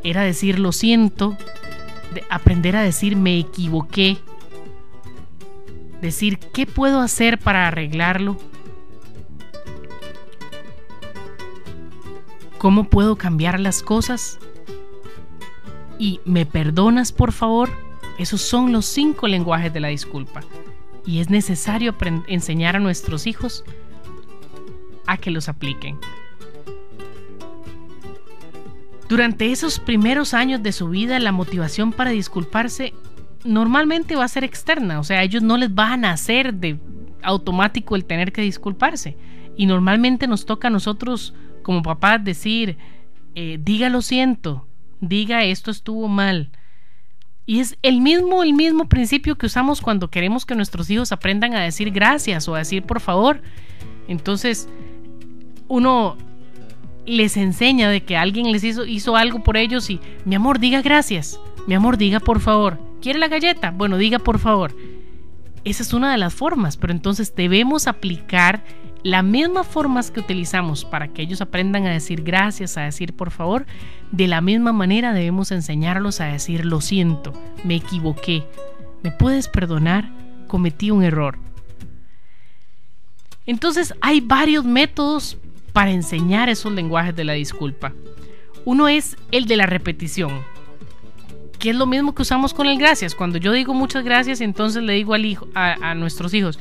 era decir lo siento, aprender a decir me equivoqué, decir qué puedo hacer para arreglarlo, cómo puedo cambiar las cosas y me perdonas por favor. Esos son los 5 lenguajes de la disculpa y es necesario enseñar a nuestros hijos a que los apliquen. Durante esos primeros años de su vida, la motivación para disculparse normalmente va a ser externa, o sea, a ellos no les va a nacer de automático el tener que disculparse. Y normalmente nos toca a nosotros como papás decir, diga lo siento, diga esto estuvo mal. Y es el mismo principio que usamos cuando queremos que nuestros hijos aprendan a decir gracias o a decir por favor. Entonces, uno les enseña de que alguien les hizo algo por ellos y mi amor, diga gracias, mi amor, diga por favor, ¿quiere la galleta? Bueno, diga por favor. Esa es una de las formas, pero entonces debemos aplicar las mismas formas que utilizamos para que ellos aprendan a decir gracias, a decir por favor. De la misma manera debemos enseñarlos a decir lo siento, me equivoqué, ¿me puedes perdonar? Cometí un error. Entonces hay varios métodos para enseñar esos lenguajes de la disculpa. Uno es el de la repetición, que es lo mismo que usamos con el gracias. Cuando yo digo muchas gracias, entonces le digo al hijo, a nuestros hijos,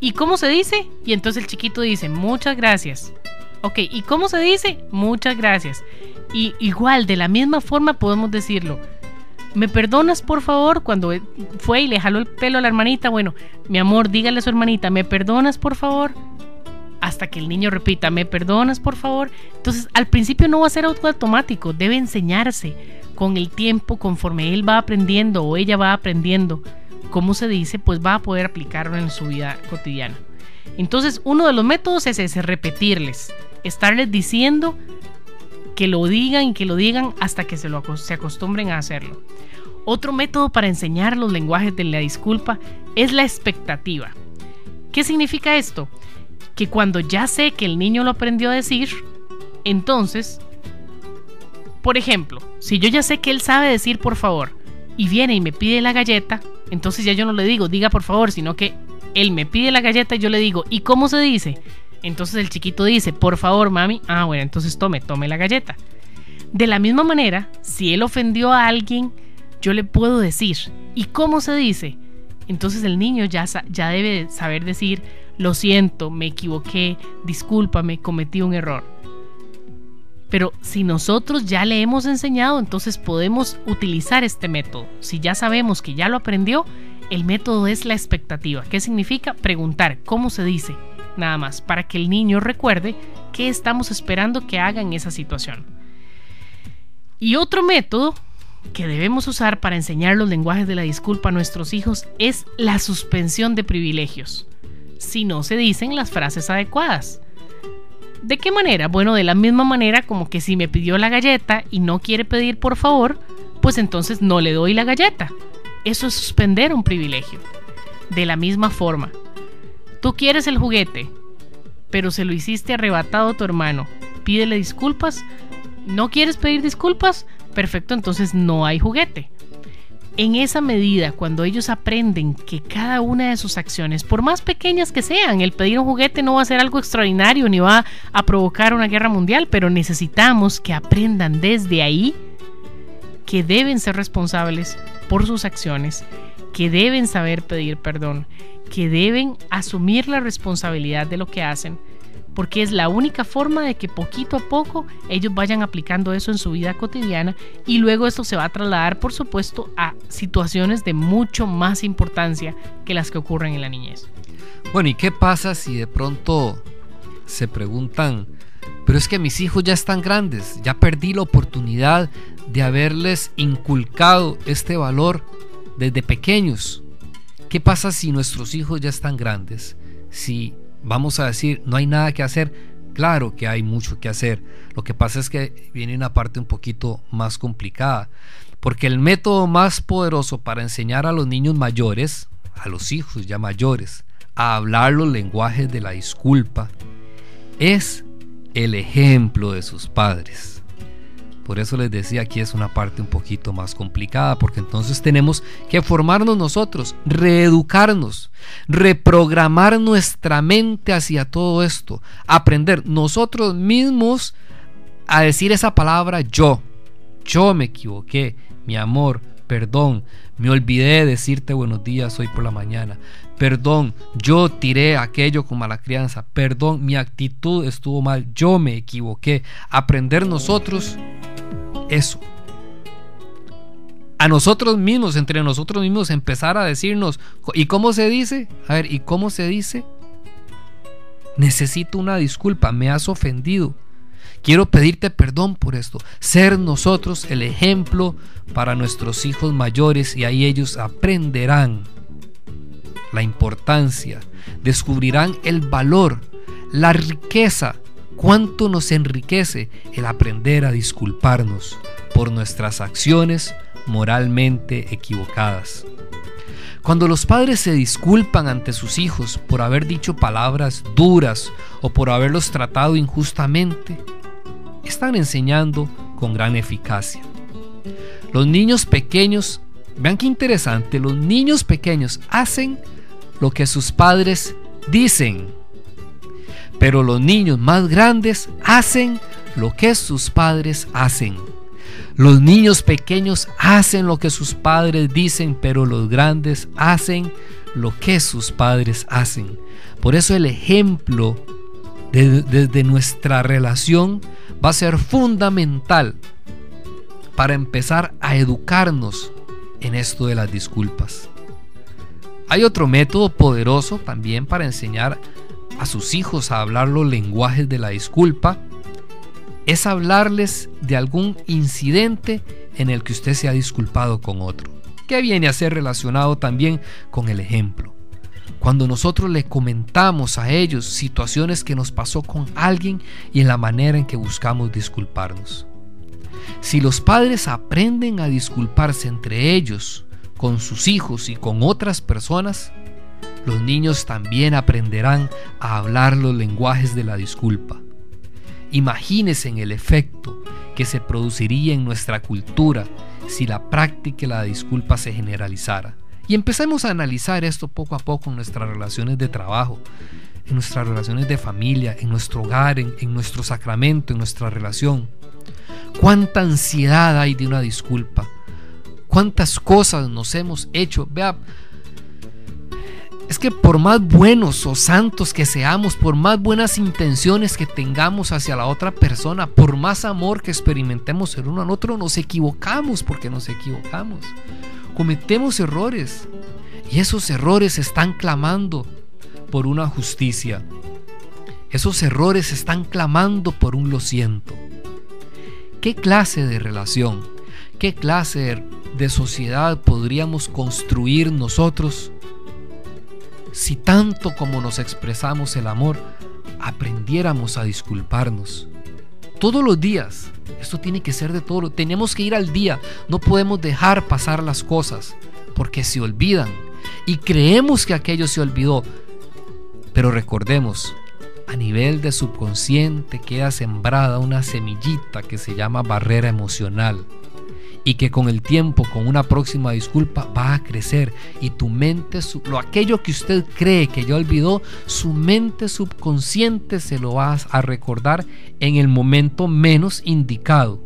¿y cómo se dice? Y entonces el chiquito dice, muchas gracias. Ok, ¿y cómo se dice? Muchas gracias. Y igual, de la misma forma podemos decirlo. ¿Me perdonas por favor? Cuando fue y le jaló el pelo a la hermanita, bueno, mi amor, dígale a su hermanita, ¿me perdonas por favor? Hasta que el niño repita, ¿me perdonas por favor? Entonces al principio no va a ser automático, debe enseñarse con el tiempo, conforme él va aprendiendo o ella va aprendiendo cómo se dice, pues va a poder aplicarlo en su vida cotidiana. Entonces uno de los métodos es ese, repetirles, estarles diciendo que lo digan y que lo digan hasta que se acostumbren a hacerlo. Otro método para enseñar los lenguajes de la disculpa es la expectativa. ¿Qué significa esto? Que cuando ya sé que el niño lo aprendió a decir, entonces, por ejemplo, si yo ya sé que él sabe decir por favor y viene y me pide la galleta, entonces ya yo no le digo diga por favor, sino que él me pide la galleta y yo le digo ¿y cómo se dice? Entonces el chiquito dice por favor mami, bueno, entonces tome la galleta. De la misma manera, si él ofendió a alguien, yo le puedo decir ¿y cómo se dice? Entonces el niño ya debe saber decir lo siento, me equivoqué, discúlpame, cometí un error. Pero si nosotros ya le hemos enseñado, entonces podemos utilizar este método. Si ya sabemos que ya lo aprendió, el método es la expectativa. ¿Qué significa? Preguntar cómo se dice, nada más, para que el niño recuerde qué estamos esperando que haga en esa situación. Y otro método que debemos usar para enseñar los lenguajes de la disculpa a nuestros hijos es la suspensión de privilegios, si no se dicen las frases adecuadas. ¿De qué manera? Bueno, de la misma manera como que si me pidió la galleta y no quiere pedir por favor, pues entonces no le doy la galleta. Eso es suspender un privilegio. De la misma forma, tú quieres el juguete, pero se lo hiciste arrebatado a tu hermano. Pídele disculpas. ¿No quieres pedir disculpas? Perfecto, entonces no hay juguete. En esa medida, cuando ellos aprenden que cada una de sus acciones, por más pequeñas que sean, el pedir un juguete no va a ser algo extraordinario ni va a provocar una guerra mundial, pero necesitamos que aprendan desde ahí que deben ser responsables por sus acciones, que deben saber pedir perdón, que deben asumir la responsabilidad de lo que hacen, porque es la única forma de que poquito a poco ellos vayan aplicando eso en su vida cotidiana y luego esto se va a trasladar, por supuesto, a situaciones de mucho más importancia que las que ocurren en la niñez. Bueno, ¿y qué pasa si de pronto se preguntan, pero es que mis hijos ya están grandes, ya perdí la oportunidad de haberles inculcado este valor desde pequeños? ¿Qué pasa si nuestros hijos ya están grandes? Si vamos a decir, no hay nada que hacer. Claro que hay mucho que hacer. Lo que pasa es que viene una parte un poquito más complicada, porque el método más poderoso para enseñar a los niños mayores, a los hijos ya mayores, a hablar los lenguajes de la disculpa, es el ejemplo de sus padres. Por eso les decía, aquí es una parte un poquito más complicada, porque entonces tenemos que formarnos nosotros, reeducarnos, reprogramar nuestra mente hacia todo esto, aprender nosotros mismos a decir esa palabra yo me equivoqué, mi amor, perdón, me olvidé de decirte buenos días hoy por la mañana, perdón, yo tiré aquello con mala crianza, perdón, mi actitud estuvo mal, yo me equivoqué. Aprender nosotros eso, a nosotros mismos, entre nosotros mismos, empezar a decirnos, ¿y cómo se dice? A ver, ¿y cómo se dice? Necesito una disculpa, me has ofendido, quiero pedirte perdón por esto. Ser nosotros el ejemplo para nuestros hijos mayores, y ahí ellos aprenderán la importancia, descubrirán el valor, la riqueza. Cuánto nos enriquece el aprender a disculparnos por nuestras acciones moralmente equivocadas. Cuando los padres se disculpan ante sus hijos por haber dicho palabras duras o por haberlos tratado injustamente, están enseñando con gran eficacia. Los niños pequeños, vean qué interesante, los niños pequeños hacen lo que sus padres dicen, pero los niños más grandes hacen lo que sus padres hacen. Los niños pequeños hacen lo que sus padres dicen, pero los grandes hacen lo que sus padres hacen. Por eso el ejemplo desde nuestra relación va a ser fundamental para empezar a educarnos en esto de las disculpas. Hay otro método poderoso también para enseñar a sus hijos a hablar los lenguajes de la disculpa. Es hablarles de algún incidente en el que usted se ha disculpado con otro, que viene a ser relacionado también con el ejemplo. Cuando nosotros le comentamos a ellos situaciones que nos pasó con alguien y en la manera en que buscamos disculparnos. Si los padres aprenden a disculparse entre ellos, con sus hijos y con otras personas, los niños también aprenderán a hablar los lenguajes de la disculpa. Imagínense en el efecto que se produciría en nuestra cultura si la práctica de la disculpa se generalizara. Y empecemos a analizar esto poco a poco en nuestras relaciones de trabajo, en nuestras relaciones de familia, en nuestro hogar, en nuestro sacramento, en nuestra relación. ¿Cuánta ansiedad hay de una disculpa? ¿Cuántas cosas nos hemos hecho? Vea, es que por más buenos o santos que seamos, por más buenas intenciones que tengamos hacia la otra persona, por más amor que experimentemos el uno al otro, nos equivocamos porque nos equivocamos. Cometemos errores y esos errores están clamando por una justicia. Esos errores están clamando por un lo siento. ¿Qué clase de relación, qué clase de sociedad podríamos construir nosotros si tanto como nos expresamos el amor, aprendiéramos a disculparnos? Todos los días, esto tiene que ser de todo, tenemos que ir al día, no podemos dejar pasar las cosas, porque se olvidan, y creemos que aquello se olvidó, pero recordemos, a nivel de subconsciente queda sembrada una semillita que se llama barrera emocional, y que con el tiempo, con una próxima disculpa, va a crecer y tu mente, aquello que usted cree que ya olvidó, su mente subconsciente se lo va a recordar en el momento menos indicado,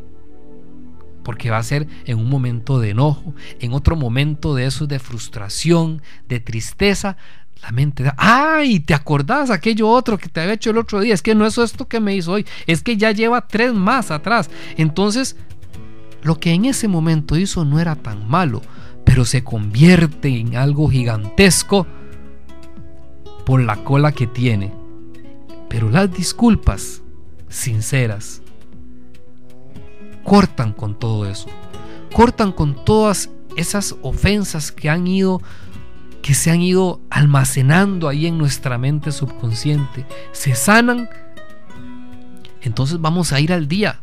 porque va a ser en un momento de enojo, en otro momento de esos de frustración, de tristeza. La mente da, ¡ay! ¿Te acordás aquello otro que te había hecho el otro día? Es que no es esto que me hizo hoy, es que ya lleva 3 más atrás. Entonces, lo que en ese momento hizo no era tan malo, pero se convierte en algo gigantesco por la cola que tiene. Pero las disculpas sinceras cortan con todo eso, cortan con todas esas ofensas que se han ido almacenando ahí en nuestra mente subconsciente, se sanan. Entonces vamos a ir al día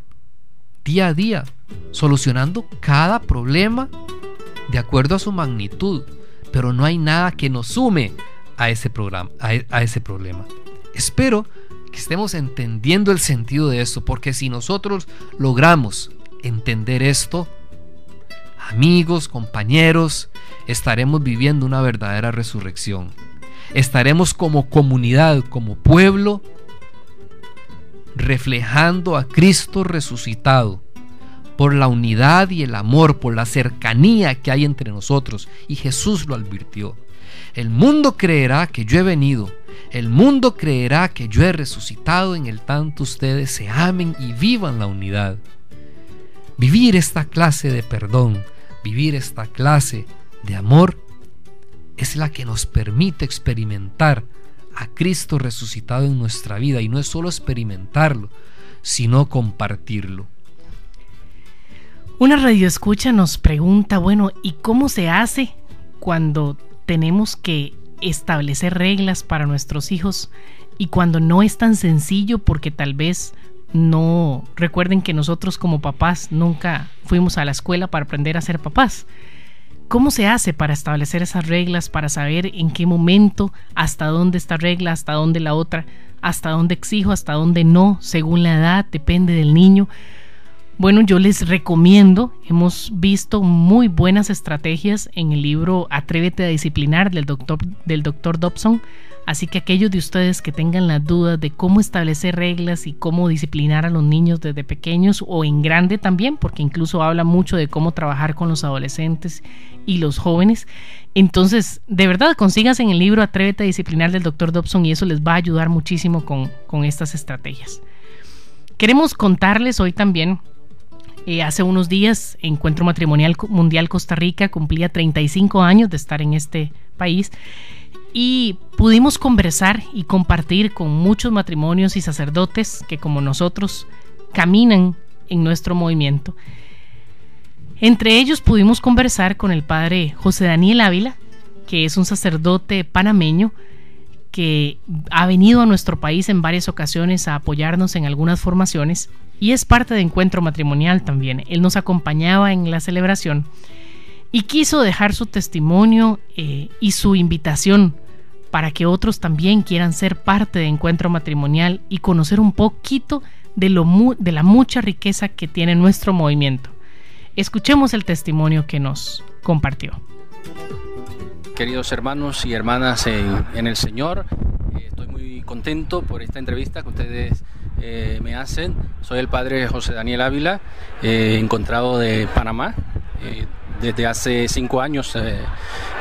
a día, solucionando cada problema de acuerdo a su magnitud, pero no hay nada que nos sume a ese problema. Espero que estemos entendiendo el sentido de esto, porque si nosotros logramos entender esto, amigos, compañeros, estaremos viviendo una verdadera resurrección. Estaremos como comunidad, como pueblo, reflejando a Cristo resucitado por la unidad y el amor, por la cercanía que hay entre nosotros. Y Jesús lo advirtió: el mundo creerá que yo he venido, el mundo creerá que yo he resucitado, en el tanto ustedes se amen y vivan la unidad. Vivir esta clase de perdón, vivir esta clase de amor, es la que nos permite experimentar a Cristo resucitado en nuestra vida, y no es solo experimentarlo, sino compartirlo. Una radioescucha nos pregunta, bueno, ¿y cómo se hace cuando tenemos que establecer reglas para nuestros hijos y cuando no es tan sencillo porque tal vez no recuerden que nosotros como papás nunca fuimos a la escuela para aprender a ser papás. ¿Cómo se hace para establecer esas reglas, para saber en qué momento, hasta dónde esta regla, hasta dónde la otra, hasta dónde exijo, hasta dónde no, según la edad, depende del niño? Bueno, yo les recomiendo, hemos visto muy buenas estrategias en el libro Atrévete a disciplinar del doctor Dobson, así que aquellos de ustedes que tengan las dudas de cómo establecer reglas y cómo disciplinar a los niños desde pequeños o en grande también, porque incluso habla mucho de cómo trabajar con los adolescentes y los jóvenes, entonces de verdad consíganse en el libro Atrévete a disciplinar del doctor Dobson y eso les va a ayudar muchísimo con estas estrategias. Queremos contarles hoy también, hace unos días Encuentro Matrimonial Mundial Costa Rica cumplía 35 años de estar en este país y pudimos conversar y compartir con muchos matrimonios y sacerdotes que como nosotros caminan en nuestro movimiento. Entre ellos pudimos conversar con el padre José Daniel Ávila, que es un sacerdote panameño que ha venido a nuestro país en varias ocasiones a apoyarnos en algunas formaciones y es parte de Encuentro Matrimonial también. Él nos acompañaba en la celebración y quiso dejar su testimonio y su invitación para que otros también quieran ser parte de Encuentro Matrimonial y conocer un poquito de la mucha riqueza que tiene nuestro movimiento. Escuchemos el testimonio que nos compartió. Queridos hermanos y hermanas en el Señor, estoy muy contento por esta entrevista que ustedes me hacen. Soy el padre José Daniel Ávila, encontrado de Panamá. Desde hace 5 años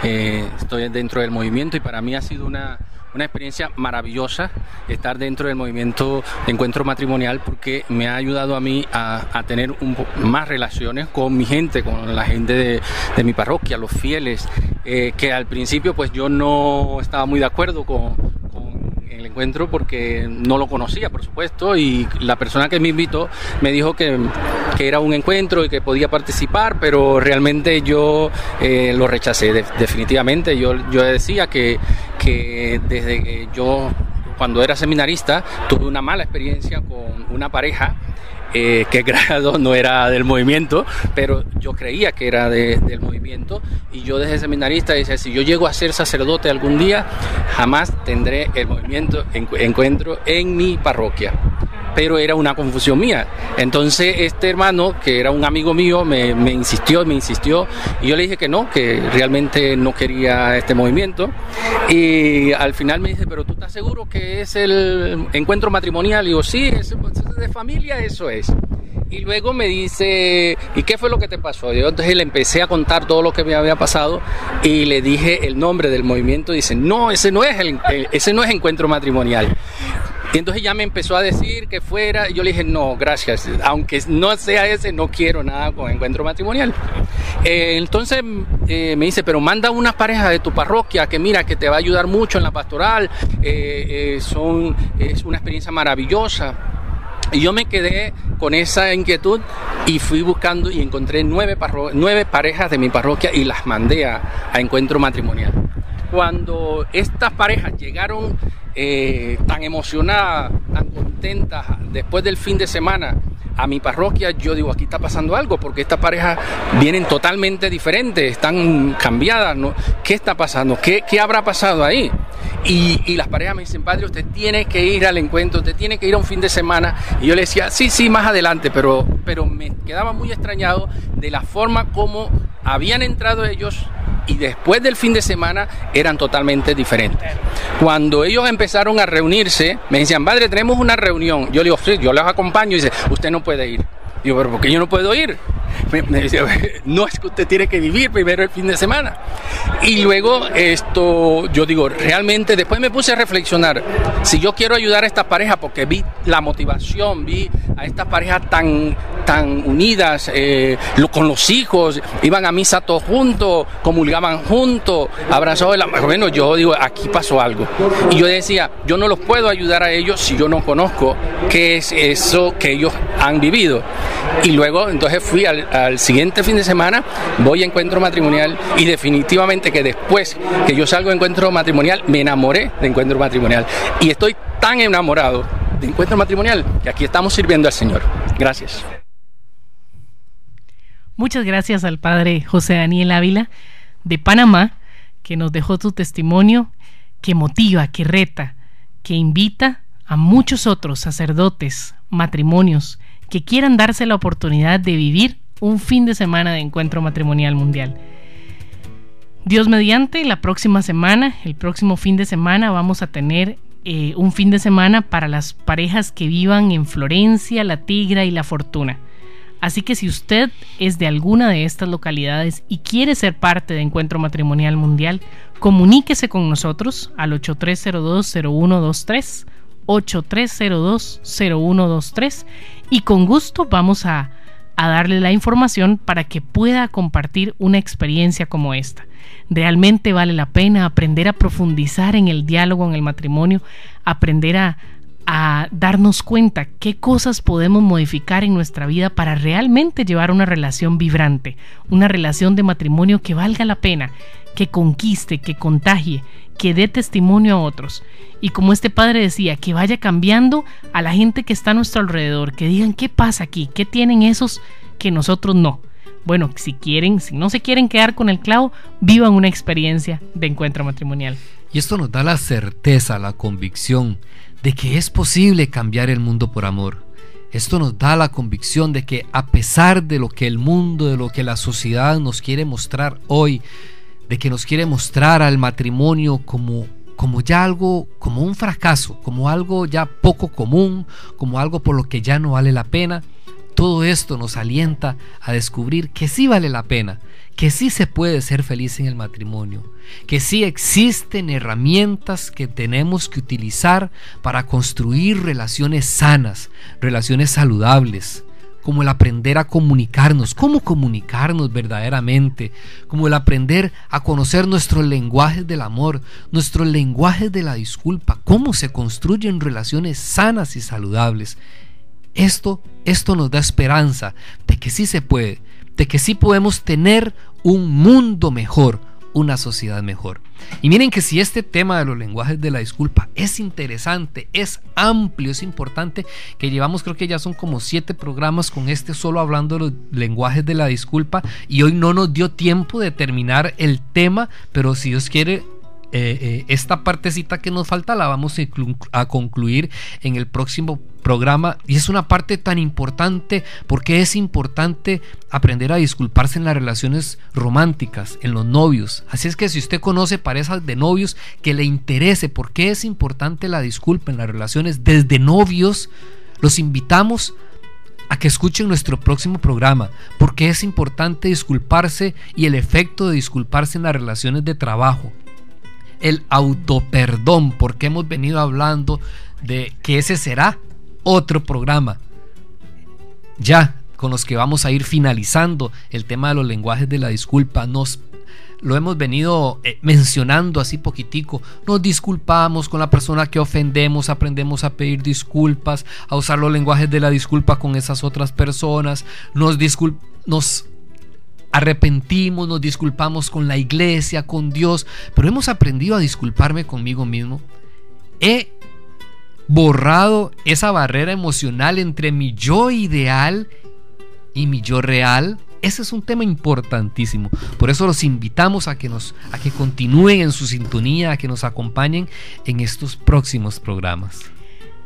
estoy dentro del movimiento y para mí ha sido una experiencia maravillosa estar dentro del movimiento de Encuentro Matrimonial porque me ha ayudado a mí a tener más relaciones con mi gente, con la gente de mi parroquia, los fieles, que al principio pues yo no estaba muy de acuerdo con el encuentro porque no lo conocía, por supuesto, y la persona que me invitó me dijo que era un encuentro y que podía participar, pero realmente yo lo rechacé definitivamente. Yo decía que desde que yo, cuando era seminarista, tuve una mala experiencia con una pareja que grado no era del movimiento, pero yo creía que era del movimiento y yo desde seminarista decía, si yo llego a ser sacerdote algún día, jamás tendré el movimiento Encuentro en mi parroquia. Pero era una confusión mía. Entonces este hermano, que era un amigo mío, me insistió y yo le dije que no, que realmente no quería este movimiento y al final me dice, pero ¿tú estás seguro que es el Encuentro Matrimonial? Y digo, sí, es de familia, eso es. Y luego me dice, ¿y qué fue lo que te pasó? Yo entonces le empecé a contar todo lo que me había pasado y le dije el nombre del movimiento y dice, no, ese no es Encuentro Matrimonial. Y entonces ya me empezó a decir que fuera, y yo le dije, no, gracias, aunque no sea ese, no quiero nada con Encuentro Matrimonial. Entonces me dice, pero manda unas parejas de tu parroquia que mira, que te va a ayudar mucho en la pastoral, es una experiencia maravillosa. Y yo me quedé con esa inquietud y fui buscando y encontré 9 parejas de mi parroquia y las mandé a Encuentro Matrimonial. Cuando estas parejas llegaron tan emocionadas, tan contentas, después del fin de semana a mi parroquia, yo digo, aquí está pasando algo, porque estas parejas vienen totalmente diferentes, están cambiadas, ¿no? ¿Qué está pasando? ¿Qué habrá pasado ahí? Y las parejas me dicen, padre, usted tiene que ir al encuentro, usted tiene que ir a un fin de semana. Y yo le decía, sí, más adelante, pero me quedaba muy extrañado de la forma como habían entrado ellos y después del fin de semana eran totalmente diferentes. Cuando ellos empezaron a reunirse, me decían, padre, tenemos una reunión. Yo le digo, sí, yo los acompaño. Y dice, usted no puede ir. Digo, pero ¿por qué yo no puedo ir? Me decía, no, es que usted tiene que vivir primero el fin de semana. Y luego yo digo, realmente después me puse a reflexionar, si yo quiero ayudar a estas parejas, porque vi la motivación, vi a estas parejas tan unidas, con los hijos, iban a misa todos juntos, comulgaban juntos, abrazados de la mano. Bueno, yo digo, aquí pasó algo. Y yo decía, yo no los puedo ayudar a ellos si yo no conozco qué es eso que ellos han vivido. Y luego entonces fui al siguiente fin de semana, voy a Encuentro Matrimonial y definitivamente que después que yo salgo de Encuentro Matrimonial me enamoré de Encuentro Matrimonial y estoy tan enamorado de Encuentro Matrimonial, que aquí estamos sirviendo al Señor. Gracias. Muchas gracias al padre José Daniel Ávila de Panamá, que nos dejó tu testimonio que motiva, que reta, que invita a muchos otros sacerdotes, matrimonios, que quieran darse la oportunidad de vivir un fin de semana de Encuentro Matrimonial Mundial. Dios mediante, la próxima semana, el próximo fin de semana, vamos a tener un fin de semana para las parejas que vivan en Florencia, La Tigra y La Fortuna. Así que si usted es de alguna de estas localidades y quiere ser parte de Encuentro Matrimonial Mundial, comuníquese con nosotros al 8302-0123, 8302-0123, y con gusto vamos a darle la información para que pueda compartir una experiencia como esta. Realmente vale la pena aprender a profundizar en el diálogo en el matrimonio, aprender a darnos cuenta qué cosas podemos modificar en nuestra vida para realmente llevar una relación vibrante, una relación de matrimonio que valga la pena, que conquiste, que contagie, que dé testimonio a otros. Y como este padre decía, que vaya cambiando a la gente que está a nuestro alrededor, que digan qué pasa aquí, qué tienen esos que nosotros no. Bueno, si no se quieren quedar con el clavo, vivan una experiencia de encuentro matrimonial. Y esto nos da la certeza, la convicción de que es posible cambiar el mundo por amor. Esto nos da la convicción de que a pesar de lo que el mundo, de lo que la sociedad nos quiere mostrar hoy, de que nos quiere mostrar al matrimonio como ya algo, como un fracaso, como algo ya poco común, como algo por lo que ya no vale la pena, todo esto nos alienta a descubrir que sí vale la pena, que sí se puede ser feliz en el matrimonio, que sí existen herramientas que tenemos que utilizar para construir relaciones sanas, relaciones saludables, como el aprender a comunicarnos, cómo comunicarnos verdaderamente, como el aprender a conocer nuestros lenguajes del amor, nuestros lenguajes de la disculpa, cómo se construyen relaciones sanas y saludables. Esto nos da esperanza de que sí se puede, de que sí podemos tener un mundo mejor, una sociedad mejor. Y miren que si este tema de los lenguajes de la disculpa es interesante, es amplio, es importante, que llevamos, creo que ya son como 7 programas con solo hablando de los lenguajes de la disculpa, y hoy no nos dio tiempo de terminar el tema, pero si Dios quiere, esta partecita que nos falta la vamos a concluir en el próximo programa. Y es una parte tan importante porque es importante aprender a disculparse en las relaciones románticas, en los novios. Así es que si usted conoce parejas de novios que le interese por qué es importante la disculpa en las relaciones desde novios, los invitamos a que escuchen nuestro próximo programa, porque es importante disculparse y el efecto de disculparse en las relaciones de trabajo. El autoperdón, porque hemos venido hablando de que ese será otro programa ya con los que vamos a ir finalizando el tema de los lenguajes de la disculpa. Lo hemos venido mencionando así poquitico. Nos disculpamos con la persona que ofendemos, aprendemos a pedir disculpas, a usar los lenguajes de la disculpa con esas otras personas, nos arrepentimos, nos disculpamos con la iglesia, con Dios, pero hemos aprendido a disculparme conmigo mismo. He borrado esa barrera emocional entre mi yo ideal y mi yo real. Ese es un tema importantísimo. Por eso los invitamos a que continúen en su sintonía, a que nos acompañen en estos próximos programas.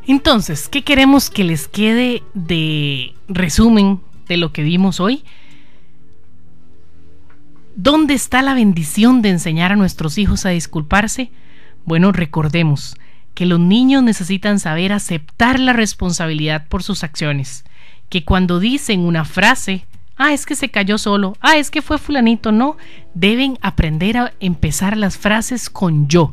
Entonces, ¿qué queremos que les quede de resumen de lo que vimos hoy? ¿Dónde está la bendición de enseñar a nuestros hijos a disculparse? Bueno, recordemos que los niños necesitan saber aceptar la responsabilidad por sus acciones, que cuando dicen una frase, es que se cayó solo, es que fue fulanito, no, deben aprender a empezar las frases con yo.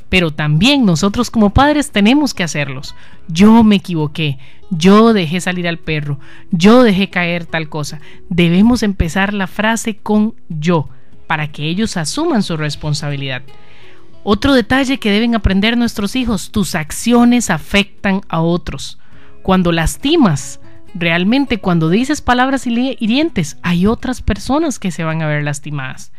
Pero también nosotros como padres tenemos que hacerlos. Yo me equivoqué, yo dejé salir al perro, yo dejé caer tal cosa. Debemos empezar la frase con yo, para que ellos asuman su responsabilidad. Otro detalle que deben aprender nuestros hijos: tus acciones afectan a otros. Cuando lastimas, realmente cuando dices palabras hirientes, hay otras personas que se van a ver lastimadas.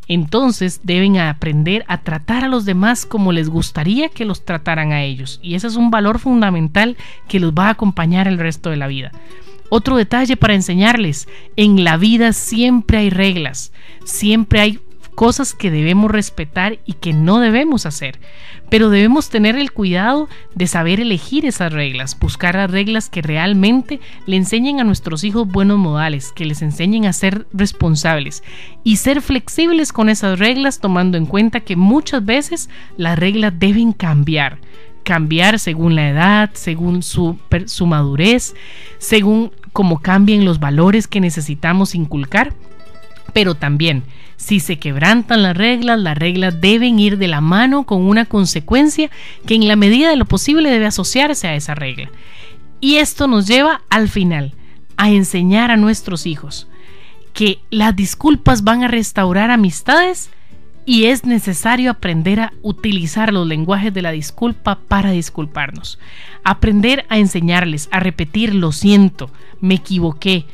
entonces deben aprender a tratar a los demás como les gustaría que los trataran a ellos. Y ese es un valor fundamental que los va a acompañar el resto de la vida. Otro detalle para enseñarles: en la vida siempre hay reglas, siempre hay cosas que debemos respetar y que no debemos hacer, pero debemos tener el cuidado de saber elegir esas reglas, buscar las reglas que realmente le enseñen a nuestros hijos buenos modales, que les enseñen a ser responsables y ser flexibles con esas reglas, tomando en cuenta que muchas veces las reglas deben cambiar según la edad, según su madurez, según cómo cambien los valores que necesitamos inculcar. Pero también, si se quebrantan las reglas deben ir de la mano con una consecuencia que en la medida de lo posible debe asociarse a esa regla. Y esto nos lleva al final a enseñar a nuestros hijos que las disculpas van a restaurar amistades y es necesario aprender a utilizar los lenguajes de la disculpa para disculparnos. Aprender a enseñarles a repetir lo siento, me equivoqué,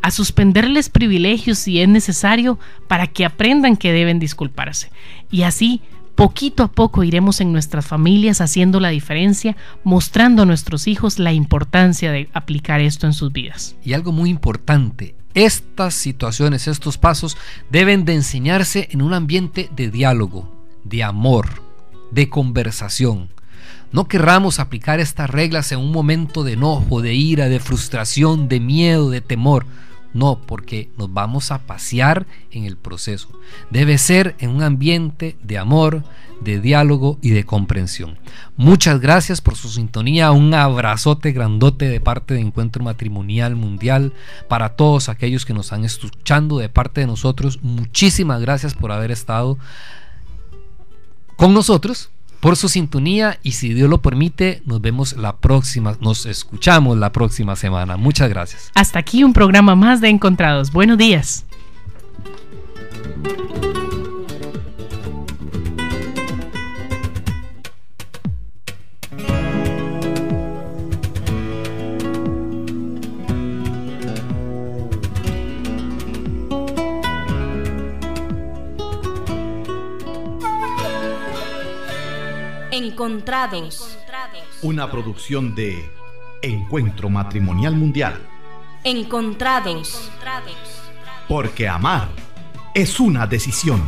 a suspenderles privilegios si es necesario para que aprendan que deben disculparse. Y así, poquito a poco iremos en nuestras familias haciendo la diferencia, mostrando a nuestros hijos la importancia de aplicar esto en sus vidas. Y algo muy importante: estas situaciones, estos pasos deben de enseñarse en un ambiente de diálogo, de amor, de conversación. No querramos aplicar estas reglas en un momento de enojo, de ira, de frustración, de miedo, de temor. No, porque nos vamos a pasear en el proceso. Debe ser en un ambiente de amor, de diálogo y de comprensión. Muchas gracias por su sintonía. Un abrazote grandote de parte de Encuentro Matrimonial Mundial para todos aquellos que nos están escuchando de parte de nosotros. Muchísimas gracias por haber estado con nosotros, por su sintonía, y si Dios lo permite, nos escuchamos la próxima semana. Muchas gracias. Hasta aquí un programa más de Encontrados. Buenos días. Encontrados. Una producción de Encuentro Matrimonial Mundial. Encontrados. Porque amar es una decisión.